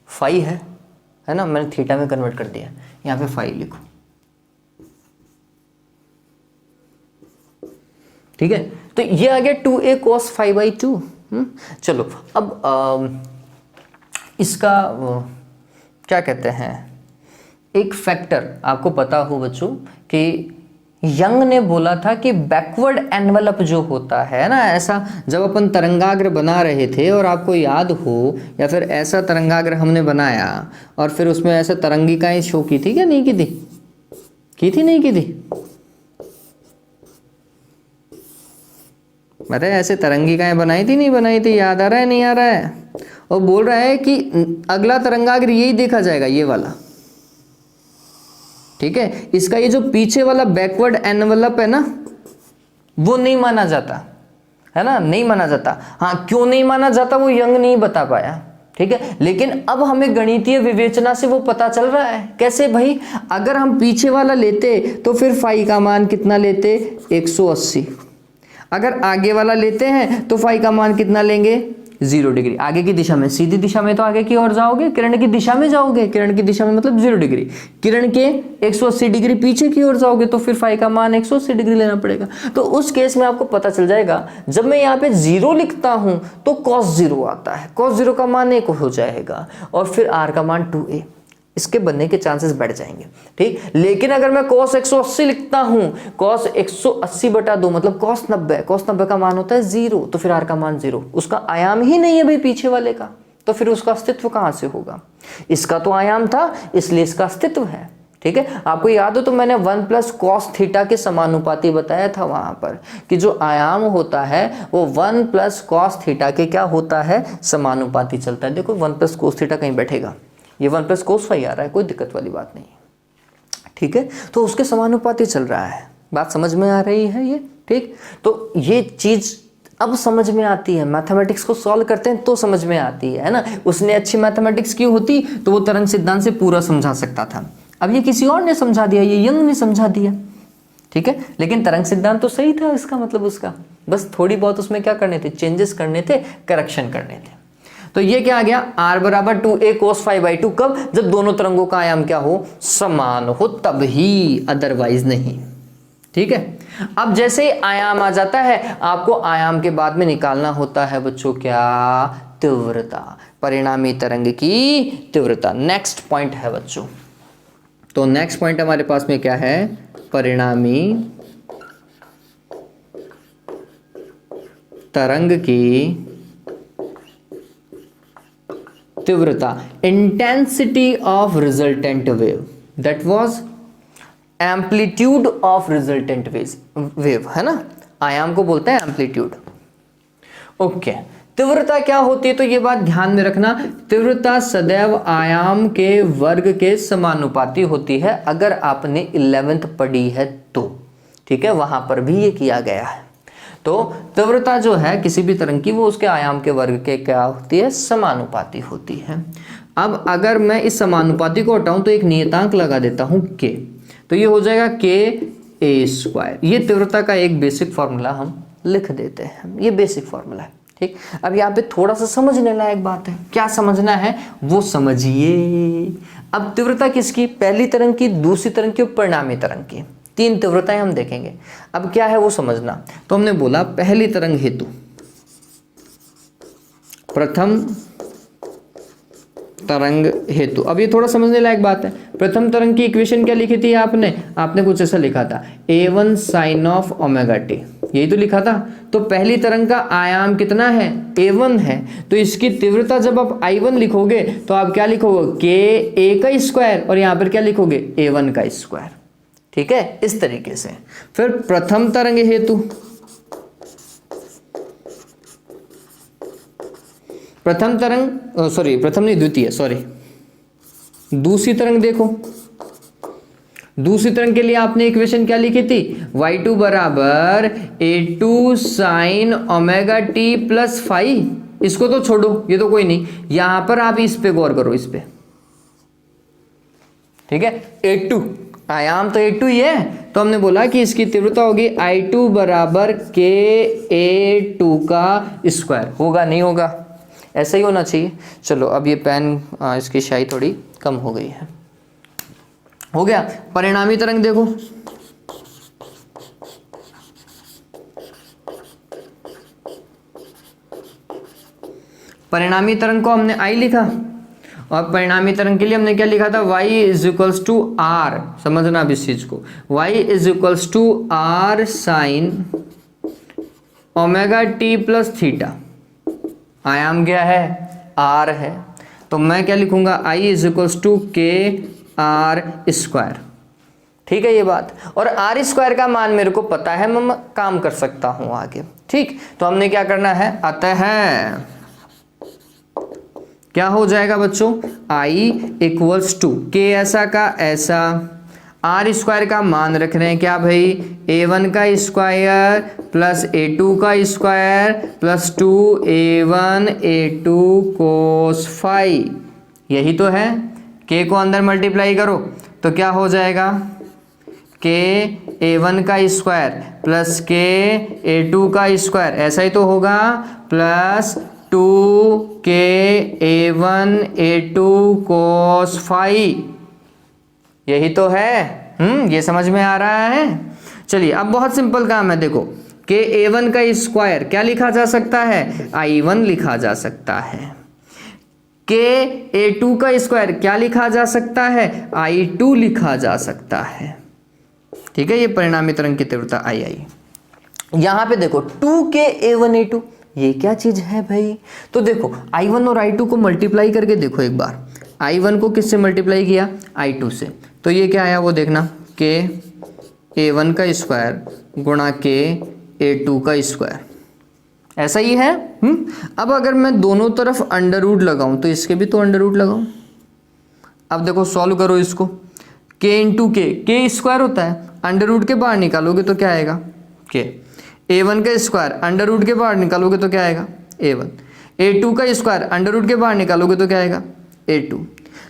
फाई है ना, मैंने थीटा में कन्वर्ट कर दिया, यहाँ पे फाई लिखो, ठीक है। तो ये आ गया 2a cos फाई बाई 2। चलो, अब इसका क्या कहते हैं, एक फैक्टर आपको पता हो बच्चों कि यंग ने बोला था कि बैकवर्ड एनवलप जो होता है ना, ऐसा जब अपन तरंगाग्र बना रहे थे और आपको याद हो, या फिर ऐसा तरंगाग्र हमने बनाया और फिर उसमें ऐसा तरंगिकाएं शो की थी क्या, नहीं की थी, की थी नहीं की थी, मतलब ऐसे तरंगिकाएं बनाई थी नहीं बनाई थी, याद आ रहा है नहीं आ रहा है, और बोल रहा है कि अगला तरंगाग्र यही देखा जाएगा, ये वाला, ठीक है। इसका ये जो पीछे वाला बैकवर्ड एनवलप है ना, वो नहीं माना जाता है ना, नहीं माना जाता। हाँ, क्यों नहीं माना जाता वो यंग नहीं बता पाया, ठीक है। लेकिन अब हमें गणितीय विवेचना से वो पता चल रहा है। कैसे भाई, अगर हम पीछे वाला लेते तो फिर फाई का मान कितना लेते, 180। अगर आगे वाला लेते हैं तो फाई का मान कितना लेंगे, 0 डिग्री। आगे की दिशा में, सीधी दिशा में तो आगे की ओर जाओगे, किरण की दिशा में जाओगे, किरण की दिशा में मतलब 0 डिग्री। किरण के 180 डिग्री पीछे की ओर जाओगे तो फिर फाई का मान 180 डिग्री लेना पड़ेगा। तो उस केस में आपको पता चल जाएगा, जब मैं यहाँ पे 0 लिखता हूं तो cos 0 आता है, cos 0 का मान 1 हो जाएगा और फिर r का मान 2a, इसके बनने के चांसेस बढ़ जाएंगे। ठीक, लेकिन अगर मैं cos 180 लिखता हूं, cos 180 बटा 2 मतलब cos 90, cos 90 का मान होता है 0, तो फिर r का मान 0, उसका आयाम ही नहीं है भाई पीछे वाले का, तो फिर उसका अस्तित्व कहां से होगा। इसका तो आयाम था इसलिए इसका अस्तित्व है। ठीक है, आपको याद हो तो मैंने 1 प्लस कॉस थीटा के समानुपाती बताया था वहां पर कि जो आयाम होता है वो 1 प्लस कॉस थीटा के क्या होता है, समानुपाती चलता है। देखो 1 प्लस कोस थीटा कहीं बैठेगा, ये 1 प्लस कोस फाई आ रहा है, कोई दिक्कत वाली बात नहीं है। ठीक है, तो उसके समानुपाती चल रहा है। बात समझ में आ रही है ये। ठीक, तो ये चीज अब समझ में आती है, मैथमेटिक्स को सॉल्व करते हैं तो समझ में आती है ना। उसने अच्छी मैथमेटिक्स की होती तो वो तरंग सिद्धांत से पूरा समझा सकता था, अब ये किसी और ने समझा दिया, ये यंग ने समझा दिया। ठीक है, लेकिन तरंग सिद्धांत तो सही था, इसका मतलब उसका बस थोड़ी बहुत उसमें क्या करने थे, चेंजेस करने थे, करेक्शन करने थे। तो ये क्या आ गया, r बराबर 2a cos phi बाई 2, कब, जब दोनों तरंगों का आयाम क्या हो, समान हो, तब ही, अदरवाइज नहीं। ठीक है, अब जैसे ही आयाम आ जाता है आपको आयाम के बाद में निकालना होता है बच्चों क्या, तीव्रता, परिणामी तरंग की तीव्रता। नेक्स्ट पॉइंट है बच्चों, तो नेक्स्ट पॉइंट हमारे पास में क्या है, परिणामी तरंग की तीव्रता, intensity of resultant wave, that was amplitude of resultant wave, है ना, आयाम को बोलते हैं एम्पलीट्यूड। ओके, तीव्रता क्या होती है, तो ये बात ध्यान में रखना, तीव्रता सदैव आयाम के वर्ग के समानुपाती होती है, अगर आपने 11th पढ़ी है तो। ठीक है, वहां पर भी ये किया गया है। तो तीव्रता जो है किसी भी तरंग की, वो उसके आयाम के वर्ग के क्या होती है, समानुपाती होती है। अब अगर मैं इस समानुपाती को हटाऊं तो एक नियतांक लगा देता हूं k, तो ये हो जाएगा k² ये तीव्रता का एक बेसिक फॉर्मूला हम लिख देते हैं, ये बेसिक फॉर्मूला है। ठीक, अब यहाँ पे थोड़ा सा समझने लायक बात है, क्या समझना है वो समझिए। अब तीव्रता किसकी, पहली तरंग की, दूसरी तरंग की और परिणामी तरंग की, 3 तीव्रताएं हम देखेंगे। अब क्या है वो समझना, तो हमने बोला पहली तरंग हेतु, प्रथम तरंग हेतु। अब ये थोड़ा समझने लायक बात है, प्रथम तरंग की इक्वेशन क्या लिखी थी आपने कुछ ऐसा लिखा था, a1 sin of omega t, यही तो लिखा था। तो पहली तरंग का आयाम कितना है, a1 है, तो इसकी तीव्रता जब आप i1 लिखोगे तो आप क्या लिखोगे, k a का स्क्वायर, और यहाँ पर क्या लिखोगे, a1 का स्क्वायर। ठीक है, इस तरीके से। फिर प्रथम तरंग हेतु, प्रथम तरंग, सॉरी प्रथम नहीं, द्वितीय, सॉरी दूसरी तरंग देखो, दूसरी तरंग के लिए आपने इक्वेशन क्या लिखी थी, y2 बराबर a2 sin omega t plus five. इसको तो छोड़ो, ये तो कोई नहीं, यहां पर आप इस पे गौर करो, इस पे। ठीक है, a2 आयाम तो a2 ही है, तो हमने बोला कि इसकी तीव्रता होगी i2 बराबर k a2 का स्क्वायर। होगा नहीं होगा, ऐसा ही होना चाहिए। चलो अब ये पेन इसकी स्याही थोड़ी कम हो गई है, हो गया। परिणामी तरंग देखो, परिणामी तरंग को हमने I लिखा, और परिणामी तरंग के लिए हमने क्या लिखा था, y is equals to R, समझना अब इस चीज को, y is equals to R sine omega t plus theta. आयाम क्या है, r है, तो मैं क्या लिखूंगा, i इज इक्वल्स टू के आर स्क्वायर। ठीक है ये बात, और आर स्क्वायर का मान मेरे को पता है, मैं काम कर सकता हूं आगे। ठीक, तो हमने क्या करना है, अतः क्या हो जाएगा बच्चों, i इक्वल्स टू के ऐसा का ऐसा, आर स्क्वायर का मान रख रहे हैं क्या भाई, a1 का स्क्वायर प्लस a2 का square plus 2a1 a2 cos phi, यही तो है। k को अंदर मल्टीप्लाई करो तो क्या हो जाएगा, k a1 का स्क्वायर प्लस k a2 का स्क्वायर, ऐसा ही तो होगा, plus 2k a1 a2 cos phi, यही तो है। ये समझ में आ रहा है। चलिए अब बहुत सिंपल काम है, देखो k a1 का स्क्वायर क्या लिखा जा सकता है, i1 लिखा जा सकता है। k a2 का स्क्वायर क्या लिखा जा सकता है, i2 लिखा जा सकता है। ठीक है, ये परिणामी तरंग की तीव्रता आई। यहां पे देखो 2k a1 a2, ये क्या चीज है भाई, तो देखो i1 और i2 को मल्टीप्लाई करके देखो एक बार, i1 को किससे मल्टीप्लाई किया, i2 से, तो ये क्या आया वो देखना, k a1 का स्क्वायर गुणा k a2 का स्क्वायर, ऐसा ही है। अब अगर मैं दोनों तरफ अंडर रूट लगाऊं तो इसके भी तो अंडर रूट लगाऊं। अब देखो सॉल्व करो इसको, k इंटू के स्क्वायर होता है, अंडर रूट के बाहर निकालोगे तो क्या आएगा, k a1 का स्क्वायर अंडर रूट के बाहर निकालोगे तो क्या आएगा, a1 a2 का स्क्वायर अंडर रूट के बाहर निकालोगे तो क्या आएगा, a2।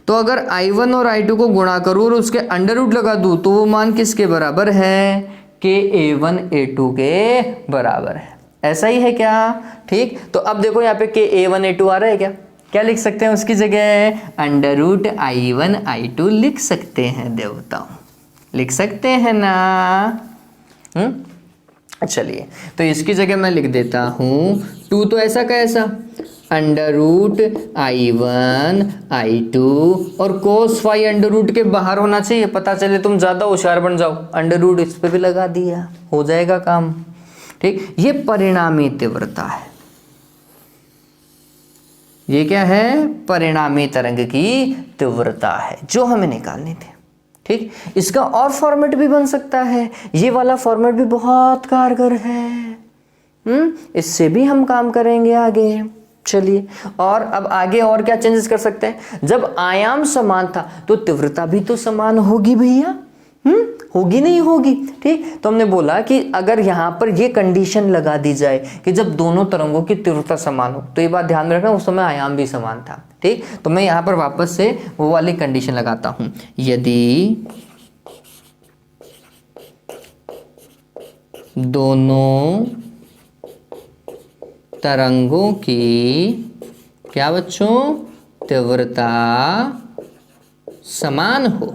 तो अगर i1 और i2 को गुणा करूँ और उसके अंडर रूट लगा दूँ तो वो मान किसके बराबर है, k a1 a2 के बराबर है, ऐसा ही है क्या। ठीक, तो अब देखो यहाँ पे k a1 a2 आ रहा है क्या, क्या लिख सकते हैं उसकी जगह, अंडर रूट i1 i2 लिख सकते हैं देवताओं, लिख सकते हैं ना। चलिए तो इसकी जगह मैं लिख देता हूँ 2 तो ऐसा का ऐसा, अंडर रूट i1 i2 और कोस फाई अंडर रूट के बाहर होना चाहिए, पता चले तुम ज़्यादा होशियार बन जाओ, अंडर रूट इस पे भी लगा दिया, हो जाएगा काम। ठीक, ये परिणामी तीव्रता है, ये क्या है, परिणामी तरंग की तीव्रता है जो हमें निकालनी थी। ठीक, इसका और फॉर्मेट भी बन सकता है, ये वाला फॉर्मेट भी बहुत कारगर है। इससे भी हम काम करेंगे आगे। चलिए, और अब आगे और क्या चेंजेस कर सकते हैं, जब आयाम समान था तो तीव्रता भी तो समान होगी भैया, होगी नहीं होगी। ठीक, तो हमने बोला कि अगर यहाँ पर ये कंडीशन लगा दी जाए कि जब दोनों तरंगों की तीव्रता समान हो, तो ये बात ध्यान में रखना उस समय आयाम भी समान था। ठीक, तो मैं यहाँ पर वापस से वो वाली कंडीशन लगाता हूँ, यदि दोनों तरंगों की क्या बच्चों, तीव्रता समान हो।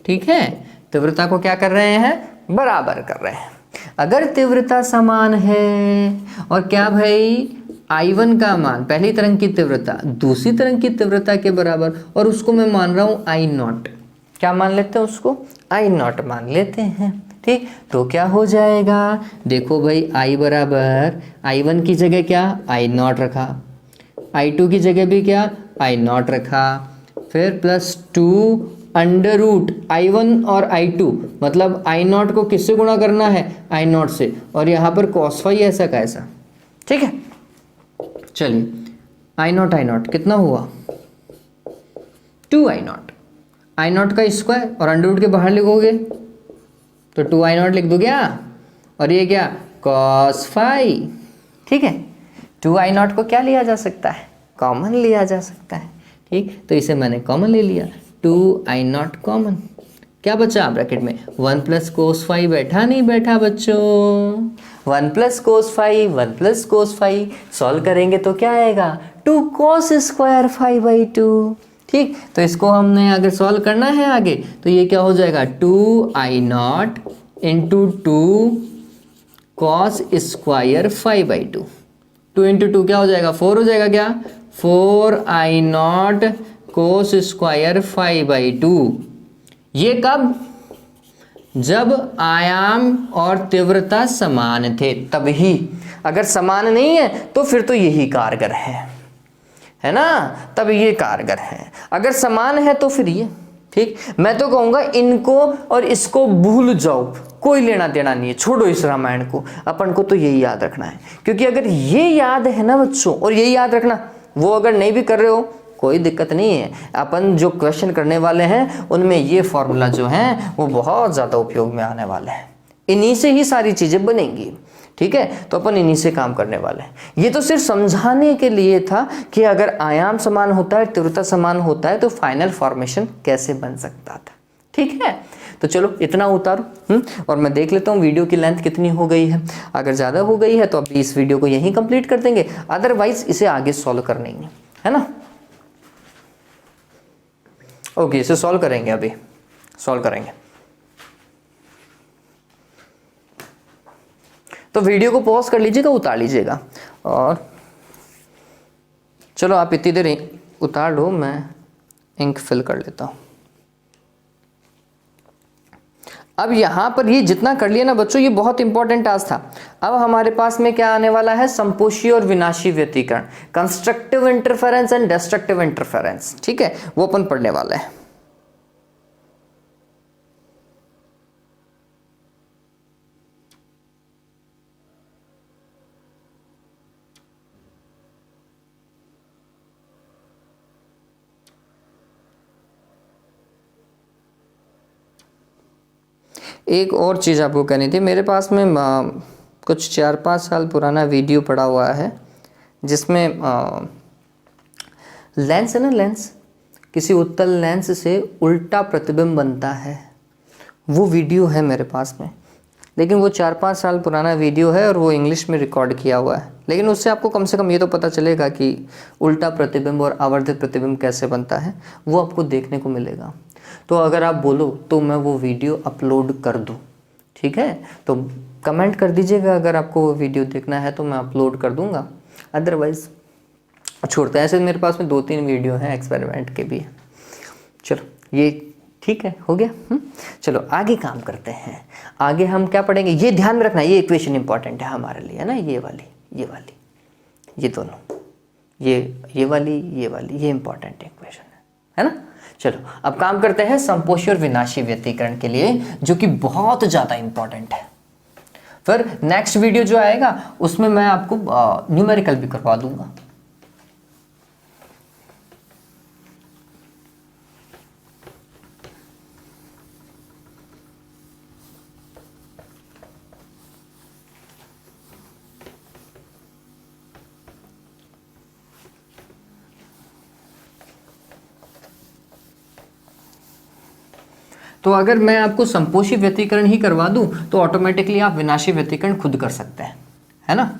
ठीक है, तीव्रता को क्या कर रहे हैं, बराबर कर रहे हैं। अगर तीव्रता समान है और क्या भाई, i1 का मान पहली तरंग की तीव्रता दूसरी तरंग की तीव्रता के बराबर, और उसको मैं मान रहा हूं i0, क्या मान लेते हैं उसको, i0 मान लेते हैं। ठीक, तो क्या हो जाएगा, देखो भाई i बराबर i1 की जगह क्या i0 रखा, i2 की जगह भी क्या i0 रखा, फिर प्लस 2 अंडर रूट i1 और i2, मतलब i0 को किससे गुणा करना है, i0 से, और यहाँ पर cos फाई ऐसा का ऐसा। ठीक है, चलिए i0 कितना हुआ, 2i0 का स्क्वायर और अंडर रूट के बाहर लिखोगे तो 2i0 लिख दो क्या, और ये क्या cos फाई। ठीक है, 2i0 को क्या लिया जा सकता है, कॉमन लिया जा सकता है। ठीक, तो इसे मैंने कॉमन ले लिया, 2i0 कॉमन, क्या बचा ब्रैकेट में, 1 प्लस कोस फाई बैठा नहीं बैठा बच्चों, 1 plus cos phi 1 plus cos phi, solve करेंगे तो क्या आएगा, 2 कोस स्क्वायर फाई बाई 2। ठीक, तो इसको हमने अगर सॉल्व करना है आगे तो ये क्या हो जाएगा, 2i0 into 2 cos square five by 2, 2 into 2 क्या हो जाएगा, 4 हो जाएगा क्या, 4i0 cos square five by 2। ये कब, जब आयाम और तीव्रता समान थे तभी, अगर समान नहीं है तो फिर तो यही कारगर है ना, तब ये कारगर है, अगर समान है तो फिर ये। ठीक, मैं तो कहूँगा इनको और इसको भूल जाओ, कोई लेना देना नहीं है, छोड़ो इस रामायण को, अपन को तो यही याद रखना है, क्योंकि अगर ये याद है ना बच्चों, और यही याद रखना, वो अगर नहीं भी कर रहे हो कोई दिक्कत नहीं है। अपन जो क्वेश्चन करने वाले हैं उनमें ये फॉर्मूला जो है वो बहुत ज़्यादा उपयोग में आने वाले हैं, इन्हीं से ही सारी चीज़ें बनेंगी, ठीक है। तो अपन इन्हीं से काम करने वाले हैं। ये तो सिर्फ समझाने के लिए था कि अगर आयाम समान होता है, तीव्रता समान होता है, तो फाइनल फॉर्मेशन कैसे बन सकता था, ठीक है। तो चलो इतना उतारो और मैं देख लेता हूँ वीडियो की लेंथ कितनी हो गई है। अगर ज़्यादा हो गई है तो अभी इस वीडियो को यहीं कंप्लीट कर देंगे, अदरवाइज इसे आगे सॉल्व करना ही है ना। ओके, इसे सॉल्व करेंगे, अभी सॉल्व करेंगे। तो वीडियो को पॉज कर लीजिएगा, उतार लीजिएगा, और चलो आप इतनी देर उतार लो, मैं इंक फिल कर लेता हूँ। अब यहाँ पर ये जितना कर लिया ना बच्चों, ये बहुत इंपॉर्टेंट टास्क था। अब हमारे पास में क्या आने वाला है, संपोषी और विनाशी व्यतिकरण, constructive interference and destructive interference, ठीक है, वो अपन पढ़ने वाला है। एक और चीज़ आपको कहनी थी, मेरे पास में कुछ 4-5 साल पुराना वीडियो पड़ा हुआ है जिसमें लेंस है ना, लेंस, किसी उत्तल लेंस से उल्टा प्रतिबिंब बनता है, वो वीडियो है मेरे पास में। लेकिन वो 4-5 साल पुराना वीडियो है और वो इंग्लिश में रिकॉर्ड किया हुआ है, लेकिन उससे आपको कम से कम ये तो पता चलेगा कि उल्टा प्रतिबिंब और आवर्धित प्रतिबिंब कैसे बनता है, वो आपको देखने को मिलेगा। तो अगर आप बोलो तो मैं वो वीडियो अपलोड कर दूँ, ठीक है, तो कमेंट कर दीजिएगा, अगर आपको वो वीडियो देखना है तो मैं अपलोड कर दूंगा, अदरवाइज़ छोड़ते हैं। ऐसे मेरे पास में 2-3 वीडियो हैं एक्सपेरिमेंट के भी। चलो ये ठीक है, हो गया। चलो आगे काम करते हैं। आगे हम क्या पढ़ेंगे, ये ध्यान में रखना, ये इक्वेशन इंपॉर्टेंट है हमारे लिए, है ना, ये वाली, ये दोनों, ये वाली, ये इंपॉर्टेंट इक्वेशन है ना। चलो अब काम करते हैं संपोषी और विनाशी व्यतिकरण के लिए, जो कि बहुत ज़्यादा इंपॉर्टेंट है। फिर नेक्स्ट वीडियो जो आएगा उसमें मैं आपको न्यूमेरिकल भी करवा दूंगा। तो अगर मैं आपको संपोषी व्यतिकरण ही करवा दूं तो ऑटोमेटिकली आप विनाशी व्यतिकरण खुद कर सकते हैं, है ना।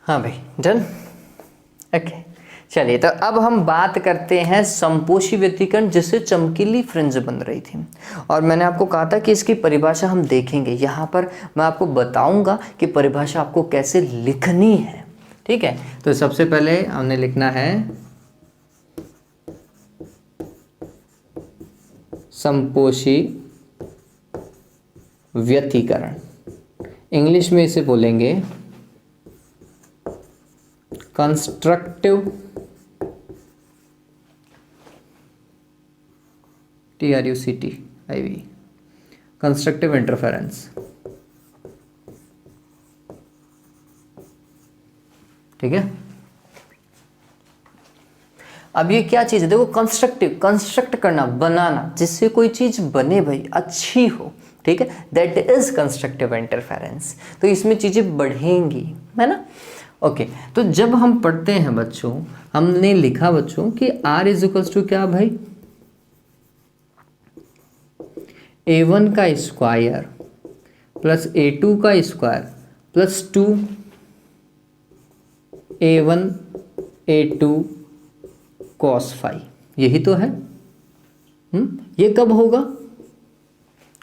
हाँ भाई, डन, ओके। चलिए तो अब हम बात करते हैं संपोषी व्यतिकरण जिससे चमकीली फ्रिंज बन रही थी, और मैंने आपको कहा था कि इसकी परिभाषा हम देखेंगे। यहाँ पर मैं आपको बताऊंगा कि परिभाषा आपको कैसे लिखनी है, ठीक है। तो सबसे पहले हमने लिखना है संपोषी व्यतिकरण, इंग्लिश में इसे बोलेंगे कंस्ट्रक्टिव, TRUCTIV, कंस्ट्रक्टिव इंटरफेरेंस, ठीक है। अब ये क्या चीज़ है, देखो, कंस्ट्रक्टिव, कंस्ट्रक्ट करना, बनाना, जिससे कोई चीज़ बने भाई, अच्छी हो, ठीक है, दैट इज कंस्ट्रक्टिव इंटरफेरेंस। तो इसमें चीज़ें बढ़ेंगी, है ना। ओके, तो जब हम पढ़ते हैं बच्चों, हमने लिखा बच्चों कि R इज टू क्या भाई, A1 का स्क्वायर प्लस A2 का square plus 2A1 A2 cos phi, यही तो है। ये कब होगा,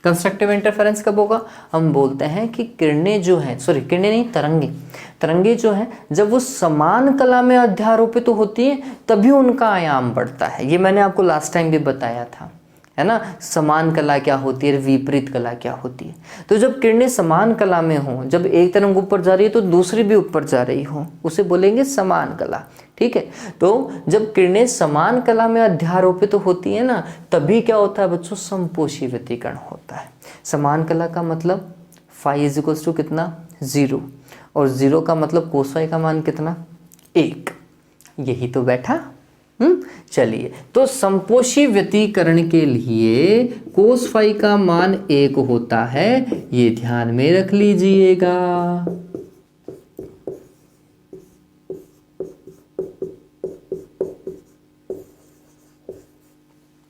कंस्ट्रक्टिव इंटरफेरेंस कब होगा, हम बोलते हैं कि किरणें जो हैं, सॉरी किरणें नहीं, तरंगे जो हैं, जब वो समान कला में अध्यारोपित तो होती हैं तभी उनका आयाम बढ़ता है। ये मैंने आपको लास्ट टाइम भी बताया था, है ना। समान कला क्या होती है, विपरीत कला क्या होती है। तो जब किरणें समान कला में हों, जब एक तरंग ऊपर जा रही है तो दूसरी भी ऊपर जा रही हो, उसे बोलेंगे समान कला। ठीक है, तो जब किरणें समान कला में अध्यारोपित होती है ना, तभी क्या होता है बच्चों, समपोषी व्यतिकरण होता है। समान कला का मतलब फाई इज इक्वल्स टू कितना, 0, और 0 का मतलब कोस फाई का मान कितना, 1। यही तो बैठा। चलिए, तो समपोषी व्यतिकरण के लिए कोस फाई का मान 1 होता है, ये ध्यान में रख लीजिएगा।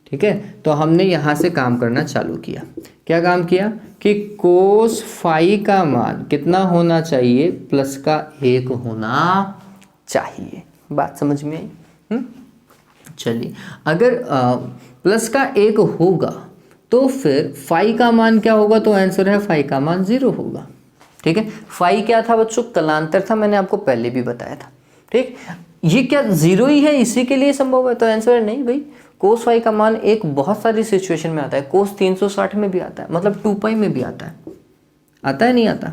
ठीक है, तो हमने यहां से काम करना चालू किया। क्या काम किया कि कोस फाई का मान कितना होना चाहिए, प्लस का 1 होना चाहिए। बात समझ में आई। चलिए, अगर प्लस का 1 होगा तो फिर फाई का मान क्या होगा, तो आंसर है फाई का मान 0 होगा। ठीक है, फाई क्या था बच्चों, कलांतर था, मैंने आपको पहले भी बताया था। ठीक, ये क्या 0 ही है इसी के लिए संभव है, तो आंसर है नहीं भाई। कोस फाई का मान 1 बहुत सारी सिचुएशन में आता है, कोस 360 में भी आता है, मतलब 2 पाई में भी आता है नहीं आता।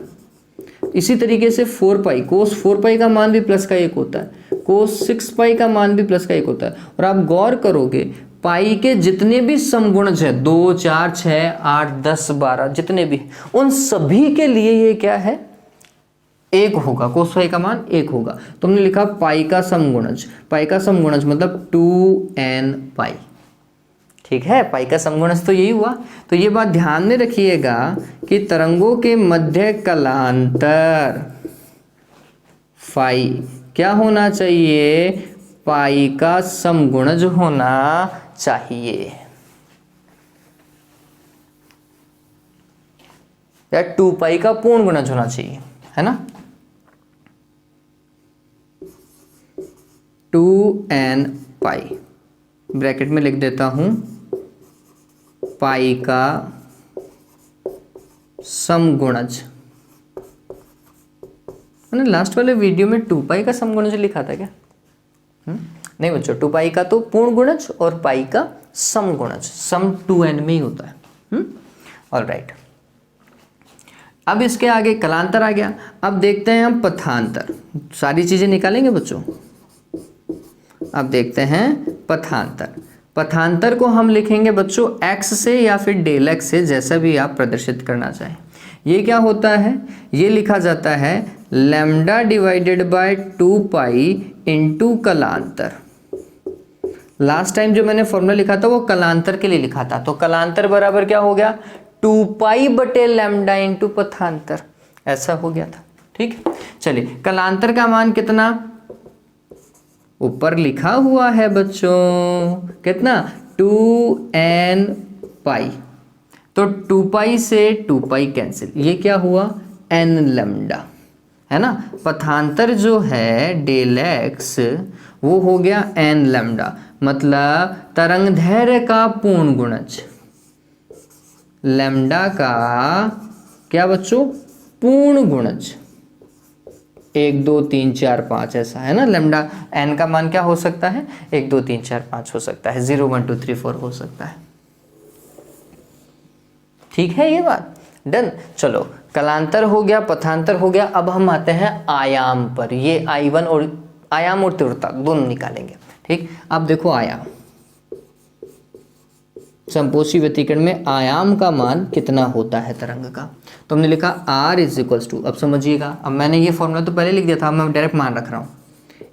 इसी तरीके से 4 पाई, कोस 4 पाई का मान भी प्लस का 1 होता है, कोस 6 पाई का मान भी प्लस का 1 होता है। और आप गौर करोगे पाई के जितने भी समगुणज है, 2, 4, 6, 8, 10, 12 जितने भी, उन सभी के लिए ये क्या है, 1 होगा। कोस फाई का मान 1 होगा। तो हमने लिखा पाई का समगुणज, पाई का समगुणज मतलब 2n पाई। ठीक है, पाई का समगुणज तो यही हुआ। तो ये बात ध्यान में रखिएगा कि तरंगों के मध्य कलांतर फाई क्या होना चाहिए, पाई का समगुणज होना चाहिए, या 2 पाई का पूर्ण गुणज होना चाहिए, है ना। 2n पाई ब्रैकेट में लिख देता हूं, पाई का समगुणज। मैंने लास्ट वाले वीडियो में 2 पाई का समगुणज लिखा था क्या? नहीं बच्चों, 2 पाई का तो पूर्ण गुणज और पाई का समगुणज, सम 2n में ही होता है। ऑलराइट, अब इसके आगे कलांतर आ गया। अब देखते हैं हम पथांतर, सारी चीजें निकालेंगे बच्चों। अब देखते हैं पथांतर। पथांतर को हम लिखेंगे बच्चों x से या फिर डेल x से, जैसा भी आप प्रदर्शित करना चाहें। ये क्या होता है, ये लिखा जाता है lambda divided by 2 pi into कलांतर। लास्ट टाइम जो मैंने फॉर्मूला लिखा था वो कलांतर के लिए लिखा था, तो कलांतर बराबर क्या हो गया, 2 पाई बटे लैम्डा इंटू पथांतर, ऐसा हो गया था। ठीक है, चलिए कलांतर का मान कितना, ऊपर लिखा हुआ है बच्चों, कितना, 2n पाई। तो 2 पाई से 2 पाई कैंसिल, ये क्या हुआ, n लैम्डा, है ना। पथांतर जो है डेल x वो हो गया n लैम्डा, मतलब तरंग दैर्घ्य का पूर्ण गुणज, लैम्डा का क्या बच्चों, पूर्ण गुणज, 1 2 3 4 5 ऐसा, है ना। लैम्डा n का मान क्या हो सकता है, 1 2 3 4 5 हो सकता है, 0 1 2 3 4 हो सकता है। ठीक है, ये बात डन। चलो कलांतर हो गया, पथांतर हो गया। अब हम आते हैं आयाम पर। ये I1 और आयाम और तीव्रता दोनों निकालेंगे। ठीक, अब देखो आयाम, समपोषी व्यतिकरण में आयाम का मान कितना होता है तरंग का, तो हमने लिखा r इज इक्वल्स टू, अब समझिएगा, अब मैंने ये फॉर्मूला तो पहले लिख दिया था, अब मैं डायरेक्ट मान रख रहा हूँ,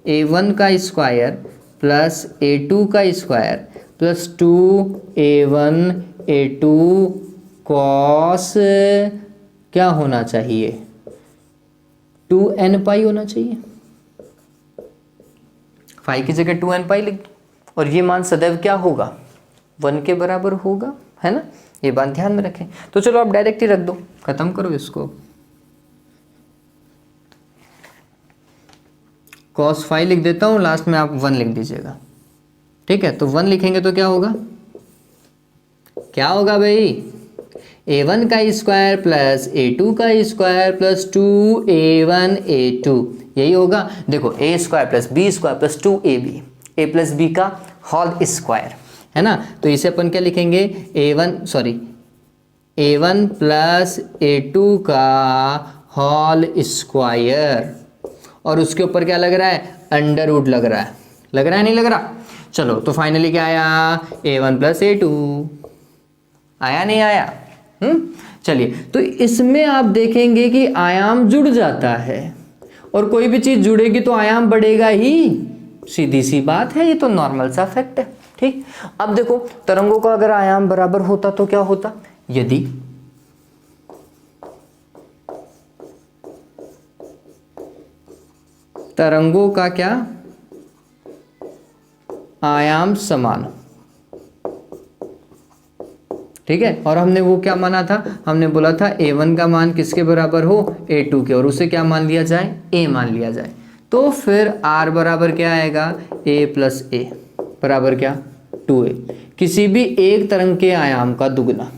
a1 का स्क्वायर प्लस a2 का square plus 2a1 a2 cos क्या होना चाहिए, 2n पाई होना चाहिए। फाई की जगह 2n पाई लिख, और ये मान सदैव क्या होगा, 1 के बराबर होगा, है ना। ये बात ध्यान में रखें। तो चलो आप डायरेक्ट ही रख दो, खत्म करो इसको। cos फाई लिख देता हूं, लास्ट में आप 1 लिख दीजिएगा। ठीक है, तो 1 लिखेंगे तो क्या होगा, क्या होगा भाई, a1 का स्क्वायर प्लस a2 का स्क्वायर प्लस 2a1 a2, यही होगा। देखो a square plus b square plus 2ab, a plus b का होल स्क्वायर, है ना। तो इसे अपन क्या लिखेंगे, a1 प्लस a2 का होल स्क्वायर, और उसके ऊपर क्या लग रहा है, अंडर रूट लग रहा है नहीं लग रहा। चलो तो फाइनली क्या आया, a1 प्लस a2 आया नहीं आया। चलिए, तो इसमें आप देखेंगे कि आयाम जुड़ जाता है, और कोई भी चीज जुड़ेगी तो आयाम बढ़ेगा ही, सीधी सी बात है, ये तो नॉर्मल सा फैक्ट है। ठीक, अब देखो तरंगों का अगर आयाम बराबर होता तो क्या होता, यदि तरंगों का क्या आयाम समान, ठीक है, और हमने वो क्या माना था, हमने बोला था a1 का मान किसके बराबर हो, a2 के, और उसे क्या मान लिया जाए, a मान लिया जाए, तो फिर r बराबर क्या आएगा, a प्लस a बराबर क्या 2a, किसी भी एक तरंग के आयाम का दुगना,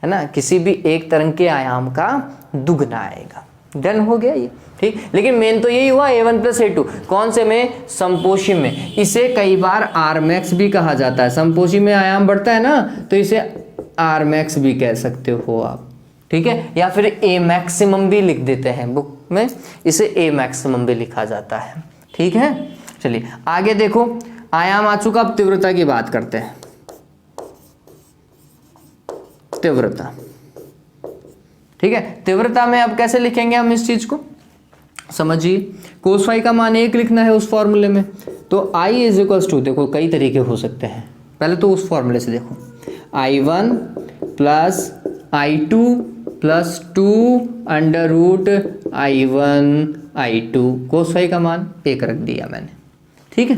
है ना, किसी भी एक तरंग के आयाम का दुगना आएगा। डन हो गया ये। ठीक, लेकिन मेन तो यही हुआ a1 प्लस a2, कौन से में, समपोषी में। इसे कई बार r मैक्स भी कहा जाता है, समपोषी में आयाम बढ़ता है ना, तो इसे r मैक्स भी कह सकते हो आप। ठीक है, या फिर a मैक्सिमम भी लिख देते हैं बुक में, इसे a मैक्सिमम भी लिखा जाता है। ठीक है, चलिए आगे देखो, आयाम आ चुका, अब तीव्रता की बात करते हैं। तीव्रता, ठीक है, तीव्रता में अब कैसे लिखेंगे हम इस चीज को, समझिए, कोस फाई का मान 1 लिखना है उस फॉर्मूले में, तो I इज इक्वल्स टू, देखो कई तरीके हो सकते हैं, पहले तो उस फॉर्मूले से देखो, I1 plus I2 plus 2 under root I1 I2, cos phi का मान 1 रख दिया मैंने। ठीक है,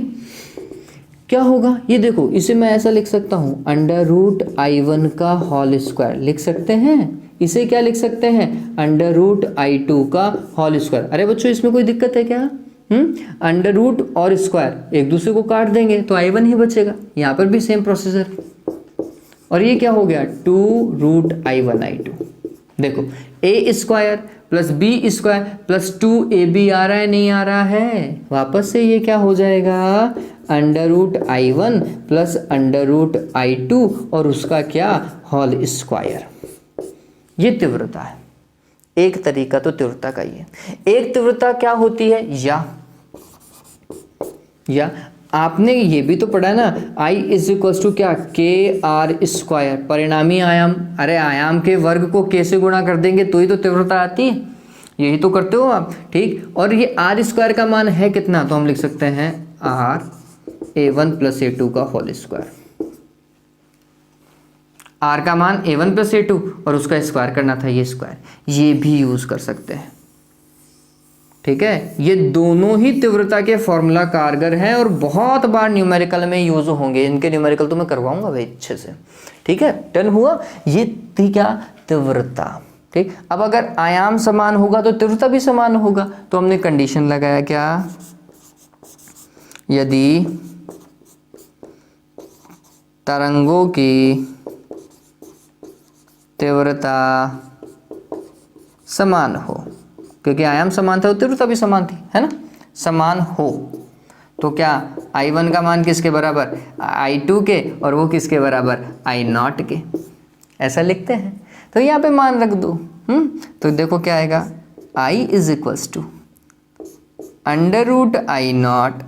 क्या होगा ये देखो, इसे मैं ऐसा लिख सकता हूं, अंडर रूट I1 का होल स्क्वायर लिख सकते हैं, इसे क्या लिख सकते हैं, अंडर रूट I2 का होल स्क्वायर। अरे बच्चों इसमें कोई दिक्कत है क्या, अंडर रूट और स्क्वायर एक दूसरे को काट देंगे तो I1 ही बचेगा, यहाँ पर भी सेम प्रोसीजर, और ये क्या हो गया 2 रूट I1 I2। देखो a square plus B square plus 2ab आ रहा है, नहीं आ रहा है, वापस से ये क्या हो जाएगा, under root I1 plus under root I2 और उसका क्या होल स्क्वायर। ये तीव्रता है, एक तरीका तो तीव्रता का ही है। एक तीव्रता क्या होती है, या आपने ये भी तो पढ़ा ना, I इज इक्वल टू क्या, के आर स्क्वायर, परिणामी आयाम, अरे आयाम के वर्ग को k से गुणा कर देंगे तो ही तो तीव्रता आती है, यही तो करते हो आप। ठीक, और ये आर स्क्वायर का मान है कितना, तो हम लिख सकते हैं r a1 प्लस a2 का होल स्क्वायर, r का मान a1 प्लस a2 और उसका स्क्वायर करना था, ये स्क्वायर, ये भी यूज कर सकते हैं। ठीक है, ये दोनों ही तीव्रता के फॉर्मूला कारगर हैं और बहुत बार न्यूमेरिकल में यूज होंगे, इनके न्यूमेरिकल तो मैं करवाऊंगा भाई अच्छे से। ठीक है, डन हुआ, ये थी क्या, तीव्रता। ठीक, अब अगर आयाम समान होगा तो तीव्रता भी समान होगा, तो हमने कंडीशन लगाया क्या, यदि तरंगों की तीव्रता समान हो, क्योंकि आयाम समान था तो तीव्रता भी समान थी, है ना, समान हो, तो क्या I1 का मान किसके बराबर, I2 के, और वो किसके बराबर, I0 के, ऐसा लिखते हैं। तो यहाँ पे मान रख दो, तो देखो क्या आएगा, I is equals to under root I0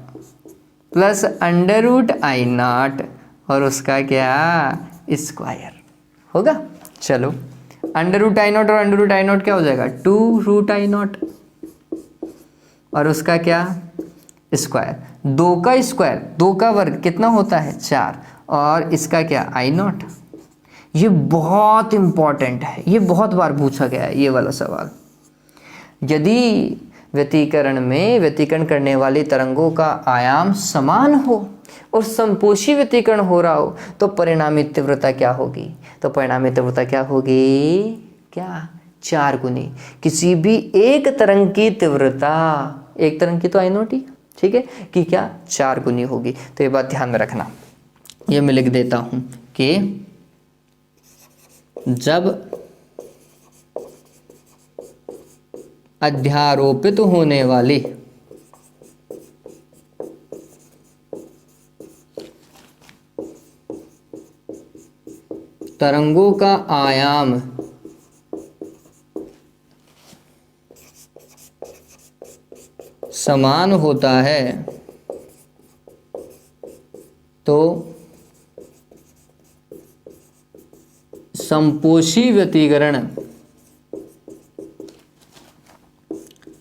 plus under root I0 और उसका क्या स्क्वायर होगा। चलो अंडर रूट I0 और अंडर रूट I0 क्या हो जाएगा, 2 रूट I0 और उसका क्या स्क्वायर, 2 का स्क्वायर, 2 का वर्ग कितना होता है 4, और इसका क्या I0। ये बहुत इंपॉर्टेंट है, ये बहुत बार पूछा गया है ये वाला सवाल। यदि व्यतिकरण में व्यतिकरण करने वाली तरंगों का आयाम समान हो और समपोषी व्यतिकरण हो रहा हो तो परिणामी तीव्रता क्या होगी, तो परिणामी तीव्रता क्या होगी, क्या 4 गुनी, किसी भी एक तरंग की तीव्रता, एक तरंग की तो I0 ही, ठीक है, कि क्या 4 गुनी होगी। तो ये बात ध्यान में रखना, ये मैं लिख देता हूं कि जब अध्यारोपित होने वाली तरंगों का आयाम समान होता है तो समपोषी व्यतिकरण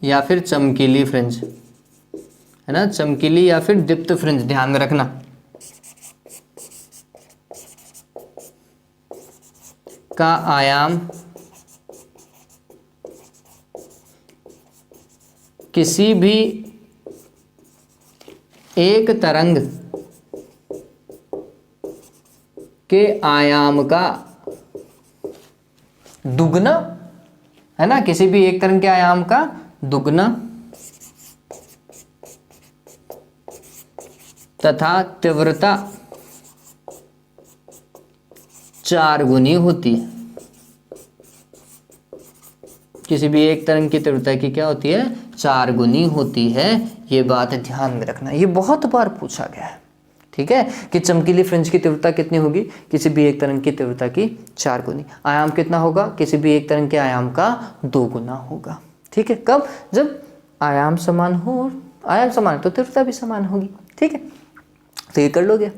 या फिर चमकीली फ्रिंज, है ना, चमकीली या फिर दीप्त फ्रिंज, ध्यान में रखना, का आयाम किसी भी एक तरंग के आयाम का दुगना, है ना, किसी भी एक तरंग के आयाम का दुगना तथा तीव्रता 4 गुनी होती है। किसी भी एक तरंग की तीव्रता की क्या होती है? 4 गुनी होती है। ये बात ध्यान में रखना, ये बहुत बार पूछा गया है, ठीक है, कि चमकीली फ्रिंज की तीव्रता कितनी होगी? किसी भी एक तरंग की तीव्रता की 4 गुनी। आयाम कितना होगा? किसी भी एक तरंग के आयाम का 2 गुना होगा, ठीक है। कब? जब आयाम समान हो, और आयाम समान तो तीव्रता भी समान होगी, ठीक है। तो ये कर लोगे?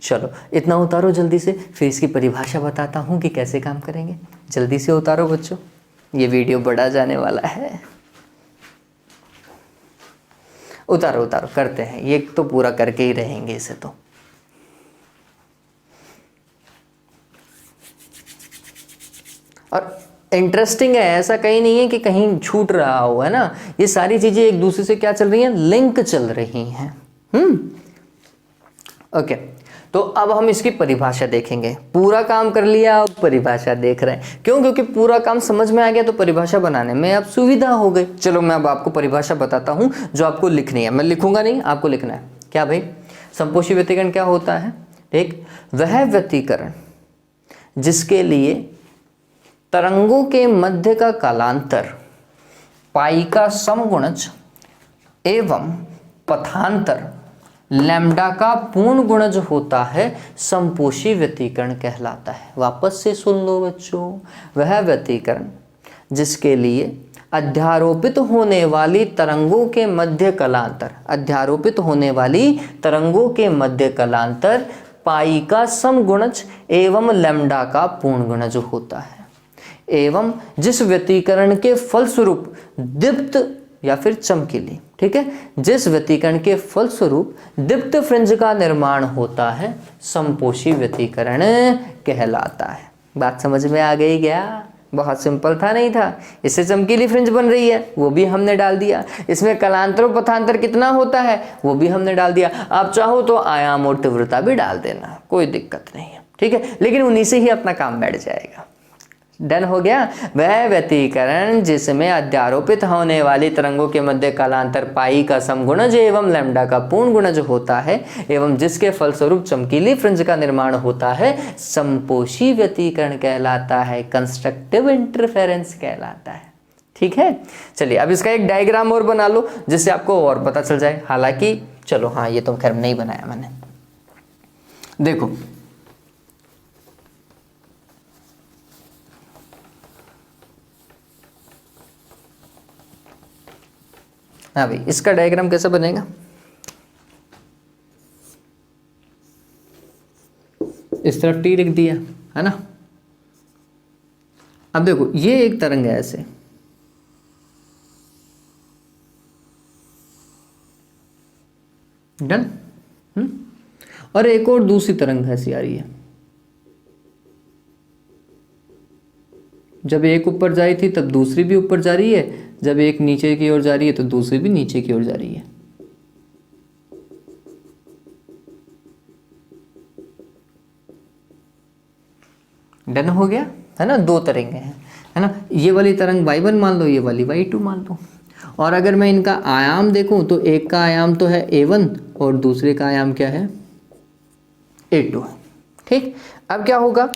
चलो इतना उतारो जल्दी से, फिर इसकी परिभाषा बताता हूँ कि कैसे काम करेंगे। जल्दी से उतारो बच्चों, ये वीडियो बड़ा जाने वाला है। उतारो उतारो, करते हैं, ये तो पूरा करके ही रहेंगे इसे तो। और इंटरेस्टिंग है, ऐसा कहीं नहीं है कि कहीं छूट रहा हो, है ना। ये सारी चीजें एक दूसरे से क्या चल रही हैं? लिंक चल रही हैं। ओके, तो अब हम इसकी परिभाषा देखेंगे। पूरा काम कर लिया, अब परिभाषा देख रहे हैं। क्यों? क्योंकि पूरा काम समझ में आ गया तो परिभाषा बनाने में अब सुविधा हो गई। चलो मैं अब आपको परिभाषा बताता हूं जो आपको लिखनी है। मैं लिखूंगा नहीं, आपको लिखना है। क्या भाई? समपोषी व्यतिकरण क्या होता है? एक वह व्यतिकरण जिसके लिए तरंगों के मध्य का कालांतर पाई का समगुणज एवं पथांतर लैम्डा का पूर्ण गुणज होता है, समपोषी व्यतिकरण कहलाता है। वापस से सुन लो बच्चों, वह व्यतिकरण जिसके लिए अध्यारोपित होने वाली तरंगों के मध्य कलांतर, अध्यारोपित होने वाली तरंगों के मध्य कलांतर पाई का समगुणज एवं लैम्डा का पूर्ण गुणज होता है, एवं जिस व्यतिकरण के फलस्वरूप दीप्त या फिर चमकीली, ठीक है, जिस व्यतिकरण के फलस्वरूप दीप्त फ्रिंज का निर्माण होता है, समपोषी व्यतिकरण कहलाता है। बात समझ में आ गई क्या? बहुत सिंपल था, नहीं था? इससे चमकीली फ्रिंज बन रही है, वो भी हमने डाल दिया। इसमें कलांतर और पथांतर कितना होता है, वो भी हमने डाल दिया। आप चाहो तो आयाम और तीव्रता भी डाल देना, कोई दिक्कत नहीं है, ठीक है, लेकिन उन्हीं से ही अपना काम बैठ जाएगा। डन हो गया? वह व्यतिकरण जिसमें अध्यारोपित होने वाली तरंगों के मध्य कालांतर पाई का समगुणज एवं लैम्डा का पूर्ण गुणज होता है, एवं जिसके फलस्वरूप चमकीली फ्रिंज का निर्माण होता है, समपोषी व्यतिकरण कहलाता है, कंस्ट्रक्टिव इंटरफेरेंस कहलाता है। ठीक है, चलिए अब इसका एक डायग्राम और बना लो जिससे आपको और पता चल जाए। हालांकि चलो, हाँ, ये तो खैर नहीं बनाया मैंने। देखो, हाँ भाई, इसका डायग्राम कैसा बनेगा? इस तरफ टी लिख दिया, है ना। अब देखो, ये एक तरंग है ऐसे, डन। और एक और दूसरी तरंग ऐसी आ रही है। जब एक ऊपर जा रही थी तब दूसरी भी ऊपर जा रही है, जब एक नीचे की ओर जा रही है तो दूसरी भी नीचे की ओर जा रही है। डन हो गया, है ना। 2 तरंगें हैं, है ना। ये वाली तरंग y1 मान लो, ये वाली y2 मान लो। और अगर मैं इनका आयाम देखूं तो एक का आयाम तो है a1 और दूसरे का आयाम क्या है? a2। ठीक, अब क्या होगा?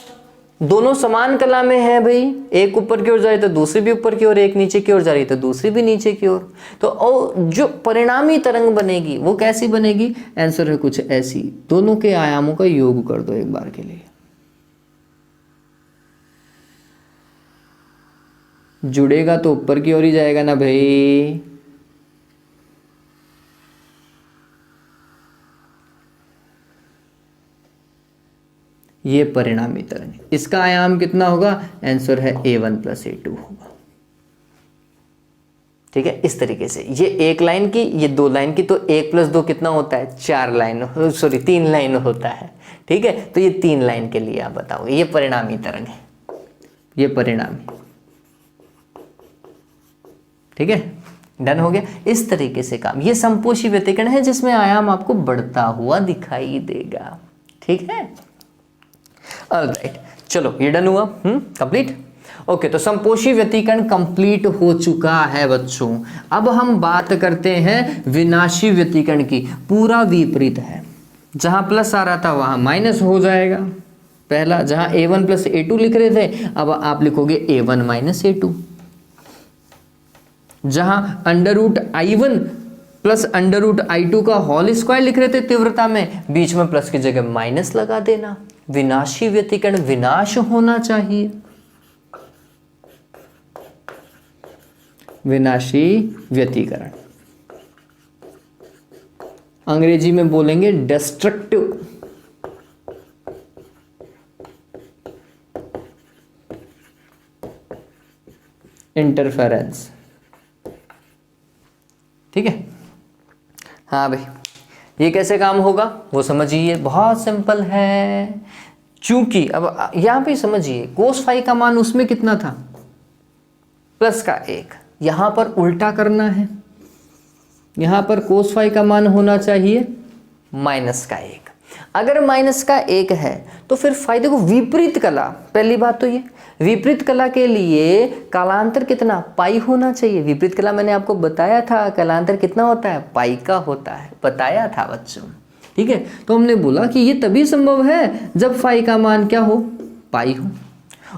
दोनों समान कला में है भाई, एक ऊपर की ओर जा रही तो दूसरी भी ऊपर की ओर, एक नीचे की ओर जा रही तो दूसरी भी नीचे की ओर। तो जो परिणामी तरंग बनेगी वो कैसी बनेगी? आंसर है कुछ ऐसी। दोनों के आयामों का योग कर दो एक बार के लिए। जुड़ेगा तो ऊपर की ओर ही जाएगा ना भाई। ये परिणामी तरंग, इसका आयाम कितना होगा? आंसर है A1 + A2 होगा। ठीक है, इस तरीके से ये एक लाइन की, ये 2 लाइन की, तो 1 + 2 कितना होता है? 4 लाइन, सॉरी 3 लाइन होता है। ठीक है, तो ये 3 लाइन के लिए आप बताओगे, ये परिणामी तरंग है, ये परिणामी। ठीक है, डन हो गया। इस तरीके से काम, ये समपोषी व्यतिकरण है जिसमें आयाम आपको बढ़ता हुआ दिखाई देगा। ठीक है, ऑलराइट, चलो ये डन हुआ, कंप्लीट। ओके, तो समपोषी व्यतिकरण कंप्लीट हो चुका है बच्चों। अब हम बात करते हैं विनाशी व्यतिकरण की। पूरा विपरीत है, जहां प्लस आ रहा था वहां माइनस हो जाएगा। पहला जहां A1 + A2 लिख रहे थे, अब आप लिखोगे A1 - A2। जहां √I1 + √I2 का होल स्क्वायर लिख रहे थे तीव्रता में, बीच में प्लस की जगह माइनस लगा देना। विनाशी व्यतिकरण विनाश होना चाहिए, विनाशी व्यतिकरण अंग्रेजी में बोलेंगे डिस्ट्रक्टिव। इंटरफेरेंस। ठीक है, हाँ भाई, ये कैसे काम होगा वो समझिए, बहुत सिंपल है। चूंकि अब यहां पे समझिए, cos फाई का मान उसमें कितना था? +1। यहां पर उल्टा करना है, यहां पर cos फाई का मान होना चाहिए -1। अगर -1 है तो फिर फाई, देखो विपरीत कला, पहली बात तो ये विपरीत कला के लिए कालांतर कितना? पाई होना चाहिए। विपरीत कला मैंने आपको बताया था, कालांतर कितना होता है? पाई का होता है, बताया था बच्चों। ठीक है, तो हमने बोला कि ये तभी संभव है जब फाई का मान क्या हो? पाई हो।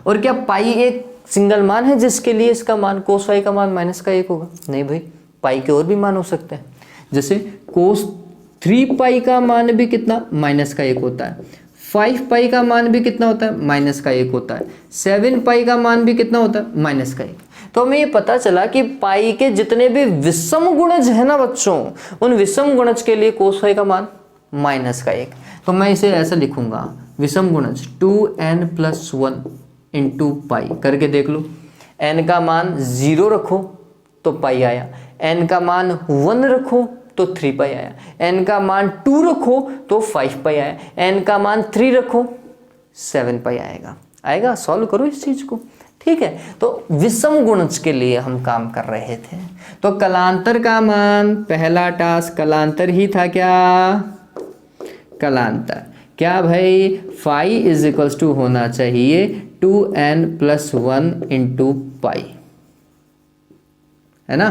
और क्या पाई एक सिंगल मान है जिसके लिए इसका मान cos फाई का मान -1 होगा? नहीं भाई, पाई के और भी मान हो सकते हैं। जैसे cos 3 पाई का मान भी कितना? -1 होता है। 5 पाई का मान भी कितना होता है? -1 होता है। 7 पाई का मान भी कितना होता है? -1। तो हमें ये पता चला कि पाई के जितने भी विषम गुणज है ना बच्चों, उन विषम गुणज के लिए cos फाई का मान -1। तो मैं इसे ऐसा लिखूंगा, विषम गुणज 2n + 1 × पाई। करके देख लो, n का मान 0 रखो तो पाई आया, n का मान 1 रखो तो 3 पाई आया, n का मान 2 रखो तो 5 पाई आया, n का मान 3 रखो 7 पाई आएगा। सॉल्व करो इस चीज को। ठीक है, तो विषम गुणज के लिए हम काम कर रहे थे। तो कलांतर का मान, पहला टास्क कलांतर ही था। क्या कलांतर? क्या भाई? फाई = होना चाहिए 2n + 1 × पाई, है ना?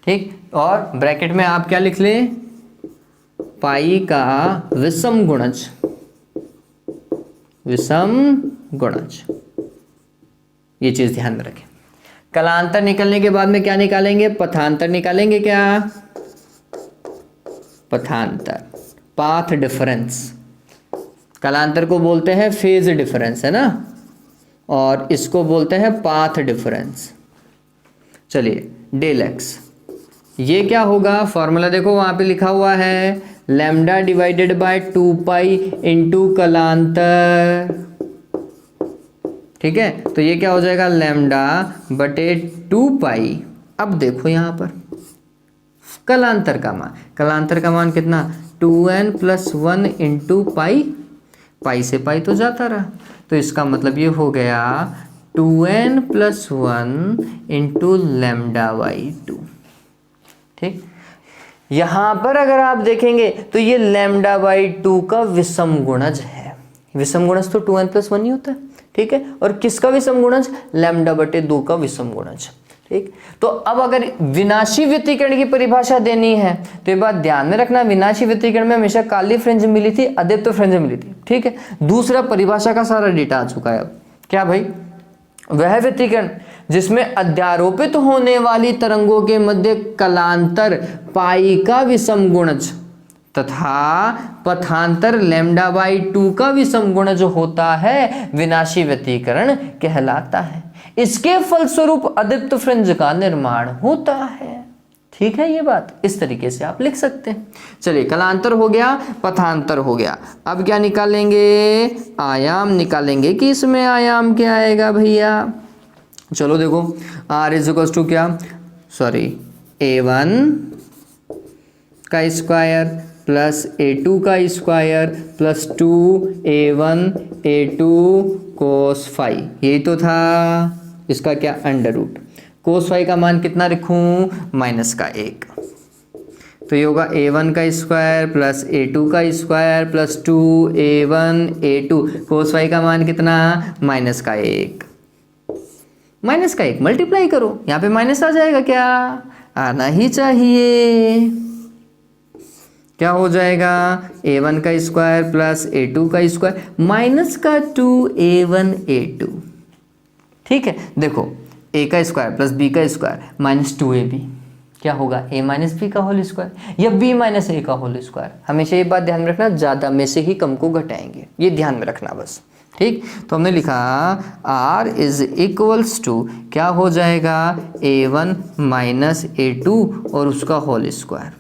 ठीक, और ब्रैकेट में आप क्या लिख लें? पाई का विषम गुणज, विषम गुणज। ये चीज ध्यान में रखें। कलांतर निकलने के बाद में क्या निकालेंगे? पथांतर निकालेंगे। क्या? पथांतर, पाथ डिफरेंस। कलांतर को बोलते हैं फेज डिफरेंस, है ना, और इसको बोलते हैं पाथ डिफरेंस। चलिए, डेल एक्स, ये क्या होगा? फॉर्मूला देखो वहां पे लिखा हुआ है, लैम्डा / 2 पाई × कलांतर। ठीक है, तो ये क्या हो जाएगा? लैम्डा / 2 पाई। अब देखो यहां पर कलांतर का मान, कलांतर का मान कितना? 2n + 1 × पाई। पाई से पाई तो जाता रहा, तो इसका मतलब ये हो गया 2n + 1 × λ/2। ठीक, यहां पर अगर आप देखेंगे तो ये λ/2 का विषम गुणज है। विषम गुणज तो 2n + 1 ही होता है। ठीक है, और किसका विषम गुणज? λ/2 का विषम गुणज। ठीक, तो अब अगर विनाशी व्यतिकरण की परिभाषा देनी है तो ये बात ध्यान में रखना, विनाशी व्यतिकरण में हमेशा काली फ्रिंज मिली थी, अदीप्त फ्रिंज मिली थी। ठीक है, दूसरा परिभाषा का सारा डेटा आ चुका है। अब क्या भाई? वह व्यतिकरण जिसमें अध्यारोपित होने वाली तरंगों के मध्य कलांतर पाई का विषम गुणज, तथा पथांतर लैम्डा बाई 2 का विषम गुण जो होता है विनाशी व्यतिकरण कहलाता है। इसके फलस्वरूप अदीप्त फ्रिंज का निर्माण होता है। ठीक है, ये बात इस तरीके से आप लिख सकते हैं। चलिए, कलांतर हो गया, पथांतर हो गया। अब क्या निकालेंगे? आयाम निकालेंगे कि इसमें आयाम क्या आएगा भैया? चलो देखो, r इज इक्वल टू क्या, सॉरी a1 का स्क्वायर प्लस a2 का square plus 2a1 a2 cos phi, यही तो था। इसका क्या, अंडर रूट। कोस फाई का मान कितना रखूं? -1। तो ये होगा a1 का स्क्वायर प्लस a2 का स्क्वायर प्लस 2a1 a2। कोस फाई का मान कितना? -1। -1 मल्टीप्लाई करो, यहाँ पे माइनस आ जाएगा क्या? आना ही चाहिए। क्या हो जाएगा? a1 का स्क्वायर प्लस a2 का स्क्वायर माइनस का 2a1 a2। ठीक है, देखो a का स्क्वायर प्लस b का स्क्वायर माइनस 2ab, क्या होगा? a माइनस बी का होल स्क्वायर या b माइनस a का होल स्क्वायर। हमेशा ये बात ध्यान में रखना, ज़्यादा में से ही कम को घटाएंगे, ये ध्यान में रखना बस। ठीक, तो हमने लिखा r इज इक्वल्स टू क्या हो जाएगा? a1 माइनस a2 और उसका होल स्क्वायर,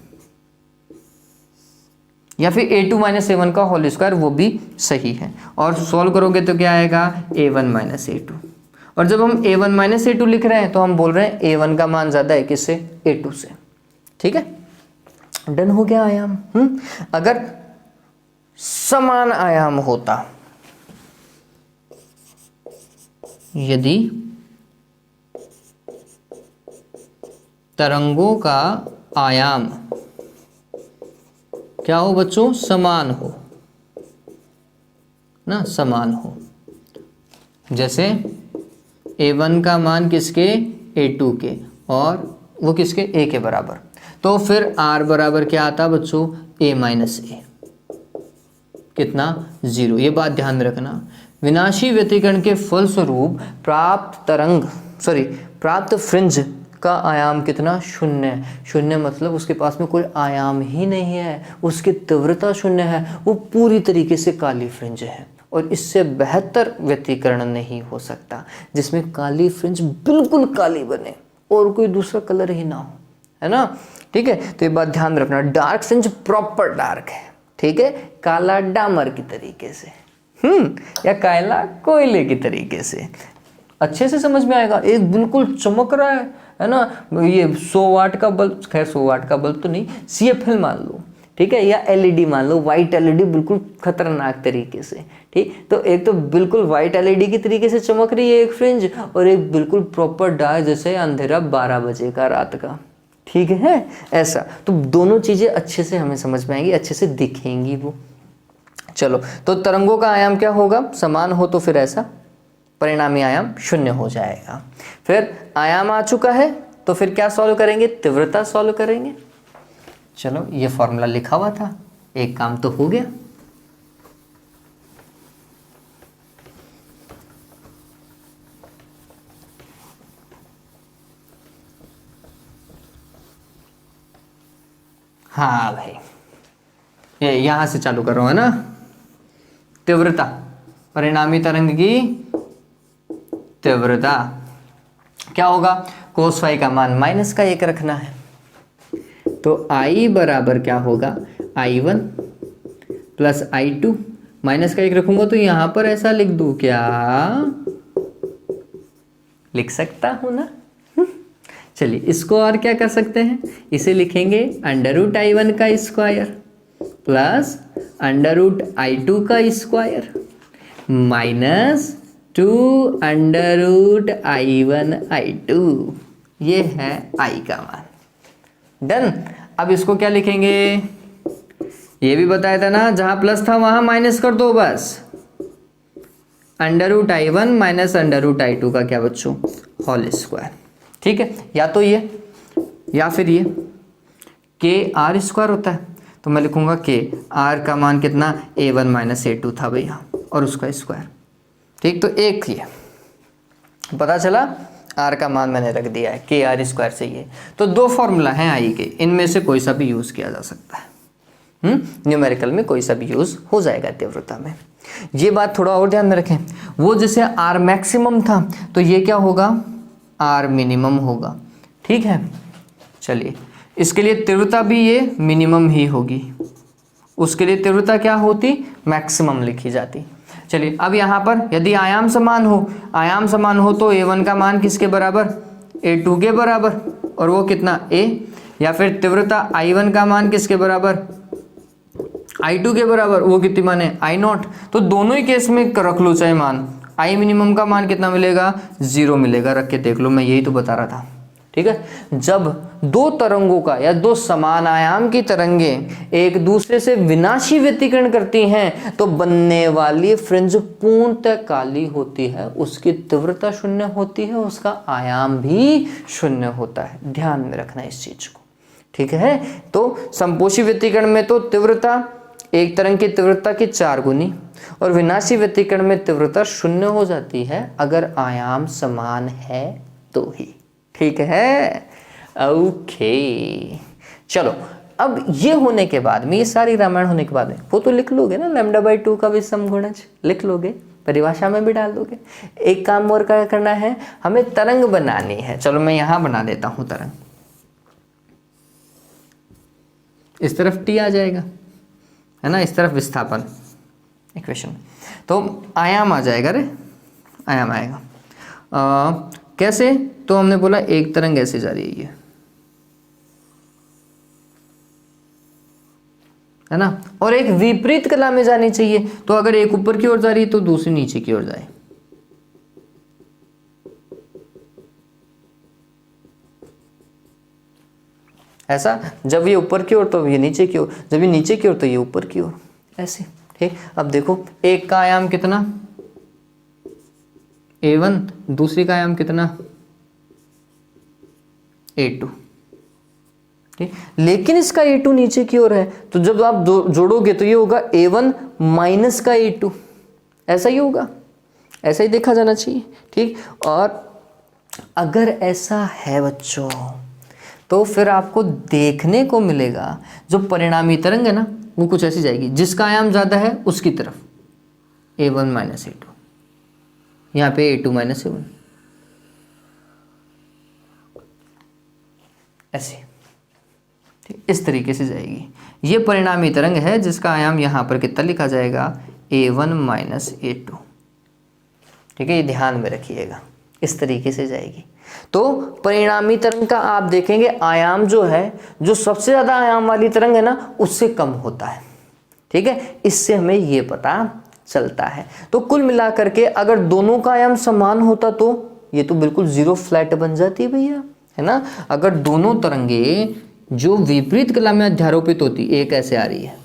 या फिर a2 माइनस a1 का होल स्क्वायर, वो भी सही है। और सॉल्व करोगे तो क्या आएगा? a1 minus a2। और जब हम a1 माइनस a2 लिख रहे हैं तो हम बोल रहे हैं a1 का मान ज़्यादा है किससे? a2 से। ठीक है, डन हो गया आयाम। अगर समान आयाम होता, यदि तरंगों का आयाम क्या हो बच्चों? समान हो ना, समान हो। जैसे a1 का मान किसके? a2 के, और वो किसके? a के बराबर। तो फिर r बराबर क्या आता बच्चों? a माइनस a, कितना? 0। ये बात ध्यान में रखना। विनाशी व्यतिकरण के फलस्वरूप प्राप्त फ्रिंज का आयाम कितना? 0। 0 मतलब उसके पास में कोई आयाम ही नहीं है, उसकी तीव्रता 0 है, वो पूरी तरीके से काली फ्रिंज है। और इससे बेहतर व्यतिकरण नहीं हो सकता जिसमें काली फ्रिंज बिल्कुल काली बने और कोई दूसरा कलर ही ना हो, है ना? ठीक है, तो ये बात ध्यान रखना। डार्क फ्रिंज प्रॉपर डार्क है, ठीक है, काला डामर की तरीके से, या काला कोयले की तरीके से, अच्छे से समझ में आएगा। एक बिल्कुल चमक रहा है ना, ये 100 वाट का बल्ब, खैर 100 वाट का बल्ब तो नहीं, CFL मान लो, ठीक है, या LED मान लो, वाइट LED बिल्कुल खतरनाक तरीके से। ठीक, तो एक तो बिल्कुल वाइट LED की तरीके से चमक रही है एक फ्रिंज, और एक बिल्कुल प्रॉपर डार्क जैसे अंधेरा 12 बजे का रात का। ठीक है, ऐसा तो दोनों चीज़ें अच्छे से हमें समझ में आएंगी, अच्छे से दिखेंगी वो। चलो, तो तरंगों का आयाम क्या होगा? समान हो तो फिर ऐसा परिणामी आयाम 0 हो जाएगा। फिर आयाम आ चुका है तो फिर क्या सॉल्व करेंगे? तीव्रता सॉल्व करेंगे। चलो, ये फॉर्मूला लिखा हुआ था, एक काम तो हो गया। हाँ भाई, ये यहां से चालू कर रहा हूं, है ना? तीव्रता, परिणामी तरंग की तीव्रता क्या होगा? कोस फाई का मान -1 रखना है, तो I बराबर क्या होगा? I1 प्लस I2, -1 रखूंगा तो यहां पर ऐसा लिख दूं क्या? लिख सकता हूं ना? चलिए, इसको और क्या कर सकते हैं? इसे लिखेंगे √I1 का स्क्वायर प्लस √I2 का स्क्वायर माइनस 2 √I1 I2। ये है I का मान। डन। अब इसको क्या लिखेंगे? ये भी बताया था ना, जहां प्लस था वहां माइनस कर दो बस। √I1 माइनस √I2 का क्या बच्चों? Whole square. ठीक है, या तो ये या फिर ये KR स्क्वायर होता है, तो मैं लिखूंगा K, R का मान कितना? A1 माइनस A2 था भैया, और उसका स्क्वायर। ठीक, तो एक ये पता चला, R का मान मैंने रख दिया है KR स्क्वायर से। ये तो दो फॉर्मूला हैं I के, इनमें से कोई सा भी यूज़ किया जा सकता है। न्यूमेरिकल में कोई सा भी यूज हो जाएगा तीव्रता में। ये बात थोड़ा और ध्यान में रखें, वो जैसे आर मैक्सिमम था तो ये क्या होगा, आर मिनिमम होगा, ठीक है। चलिए इसके लिए तीव्रता भी ये मिनिमम ही होगी, उसके लिए तीव्रता क्या होती, मैक्सिमम लिखी जाती। चलिए अब यहाँ पर यदि आयाम समान हो तो A1 का मान किसके बराबर, A2 के बराबर, और वो कितना A, या फिर तीव्रता I1 का मान किसके बराबर, I2 के बराबर, वो कितनी मान है, I0। तो दोनों ही केस में रख लो चाहे मान, I मिनिमम का मान कितना मिलेगा, 0 मिलेगा, रख के देख लो, मैं यही तो बता रहा था, ठीक है। जब दो तरंगों का या दो समान आयाम की तरंगें एक दूसरे से विनाशी व्यतिकरण करती हैं तो बनने वाली फ्रिंज पूर्णतः काली होती है, उसकी तीव्रता शून्य होती है, उसका आयाम भी शून्य होता है। ध्यान में रखना इस चीज को, ठीक है। तो समपोषी व्यतिकरण में तो तीव्रता एक तरंग की तीव्रता की 4 गुनी, और विनाशी व्यतिकरण में तीव्रता शून्य हो जाती है अगर आयाम समान है तो ही, ठीक है। ओके चलो, अब ये होने के बाद में, ये सारी रामायण होने के बाद में, वो तो लिख लोगे ना, λ/2 का भी समगुणज लिख लोगे, परिभाषा में भी डाल दोगे। एक काम और करना है, हमें तरंग बनानी है। चलो मैं यहां बना देता हूं तरंग, इस तरफ टी आ जाएगा, है ना, इस तरफ विस्थापन इक्वेशन, तो आयाम आ जाएगा रे, आयाम आएगा। कैसे, तो हमने बोला एक तरंग ऐसे जा रही है ना, और एक विपरीत कला में जानी चाहिए, तो अगर एक ऊपर की ओर जा रही है तो दूसरी नीचे की ओर जाए। ऐसा, जब ये ऊपर की ओर तो ये नीचे की ओर, जब ये नीचे की ओर तो ये ऊपर की ओर, ऐसे, ठीक। अब देखो एक का आयाम कितना, A1, दूसरी का आयाम कितना, A2, ठीक। लेकिन इसका A2 नीचे की ओर है, तो जब आप जोड़ोगे तो ये होगा A1 माइनस का A2, ऐसा ही होगा, ऐसा ही देखा जाना चाहिए, ठीक। और अगर ऐसा है बच्चों, तो फिर आपको देखने को मिलेगा जो परिणामी तरंग है ना, वो कुछ ऐसी जाएगी, जिसका आयाम ज्यादा है उसकी तरफ A1 माइनस A2, यहाँ पे A2 माइनस A1, ऐसे, ठीक, इस तरीके से जाएगी। ये परिणामी तरंग है जिसका आयाम यहाँ पर कितना लिखा जाएगा, A1 माइनस A2, ठीक है, ये ध्यान में रखिएगा, इस तरीके से जाएगी। तो परिणामी तरंग का आप देखेंगे आयाम जो है, जो सबसे ज्यादा आयाम वाली तरंग है ना, उससे कम होता है, ठीक है। इससे हमें ये पता चलता है। तो कुल मिलाकर के अगर दोनों का आयाम समान होता तो ये तो बिल्कुल जीरो फ्लैट बन जाती है भैया, है ना। अगर दोनों तरंगे जो विपरीत कला में अध्यारोपित होती, एक ऐसे आ रही है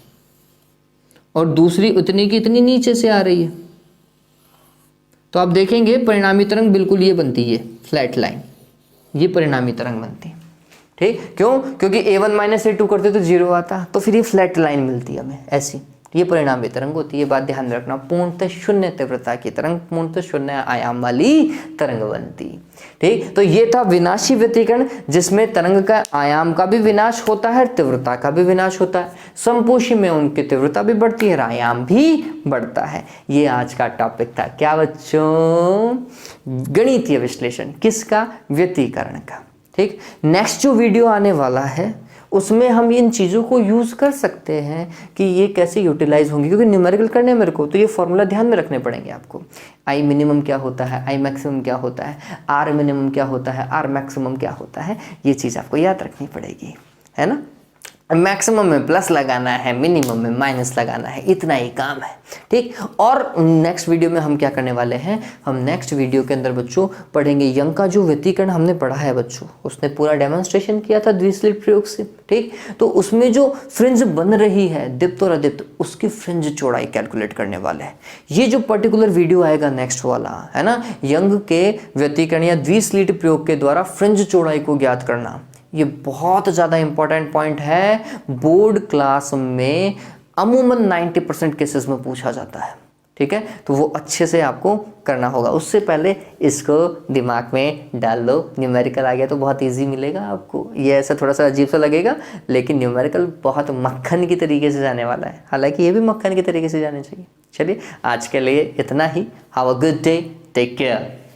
और दूसरी उतनी की इतनी नीचे से आ रही है, तो आप देखेंगे परिणामी तरंग बिल्कुल ये बनती है, फ्लैट लाइन, ये परिणामी तरंग बनती है, ठीक। क्यों, क्योंकि A1 माइनस A2 करते तो 0 आता, तो फिर ये फ्लैट लाइन मिलती है हमें, ऐसी ये परिणामी तरंग होती है। बात ध्यान में रखना, पूर्णतः शून्य तीव्रता की तरंग पूर्णतः शून्य आयाम वाली तरंग बनती, ठीक। तो ये था विनाशी व्यतिकरण, जिसमें तरंग का आयाम का भी विनाश होता है, तीव्रता का भी विनाश होता है। समपोषी में उनकी तीव्रता भी बढ़ती है, आयाम भी बढ़ता है। ये आज का टॉपिक था, क्या बच्चों, गणितीय विश्लेषण किसका, व्यतिकरण का, ठीक। नेक्स्ट जो वीडियो आने वाला है उसमें हम इन चीज़ों को यूज़ कर सकते हैं कि ये कैसे यूटिलाइज होंगी, क्योंकि न्यूमेरिकल करने मेरे को तो ये फॉर्मूला ध्यान में रखने पड़ेंगे आपको। आई मिनिमम क्या होता है, आई मैक्सिमम क्या होता है, आर मिनिमम क्या होता है, आर मैक्सिमम क्या होता है, ये चीज़ आपको याद रखनी पड़ेगी, है ना। मैक्सिमम में प्लस लगाना है, मिनिमम में माइनस लगाना है, इतना ही काम है, ठीक। और नेक्स्ट वीडियो में हम क्या करने वाले हैं, हम नेक्स्ट वीडियो के अंदर बच्चों पढ़ेंगे यंग का जो व्यतिकरण हमने पढ़ा है बच्चों, उसने पूरा डेमोन्स्ट्रेशन किया था द्विस्लिट प्रयोग से, ठीक। तो उसमें जो फ्रिंज बन रही है दीप्त और अदीप्त, उसकी फ्रिंज चौड़ाई कैलकुलेट करने वाले हैं। ये जो पर्टिकुलर वीडियो आएगा नेक्स्ट वाला, है ना, यंग के व्यतिकरण या द्विस्लिट प्रयोग के द्वारा फ्रिंज चौड़ाई को ज्ञात करना, ये बहुत ज़्यादा इंपॉर्टेंट पॉइंट है, बोर्ड क्लास में अमूमन 90% केसेस में पूछा जाता है, ठीक है। तो वो अच्छे से आपको करना होगा। उससे पहले इसको दिमाग में डाल लो। न्यूमेरिकल आ गया तो बहुत इजी मिलेगा आपको। ये ऐसा थोड़ा सा अजीब सा लगेगा, लेकिन न्यूमेरिकल बहुत मक्खन की तरीके से जाने वाला है। हालांकि ये भी मक्खन की तरीके से जाने चाहिए। चलिए आज के लिए इतना ही। Have a good day, take care.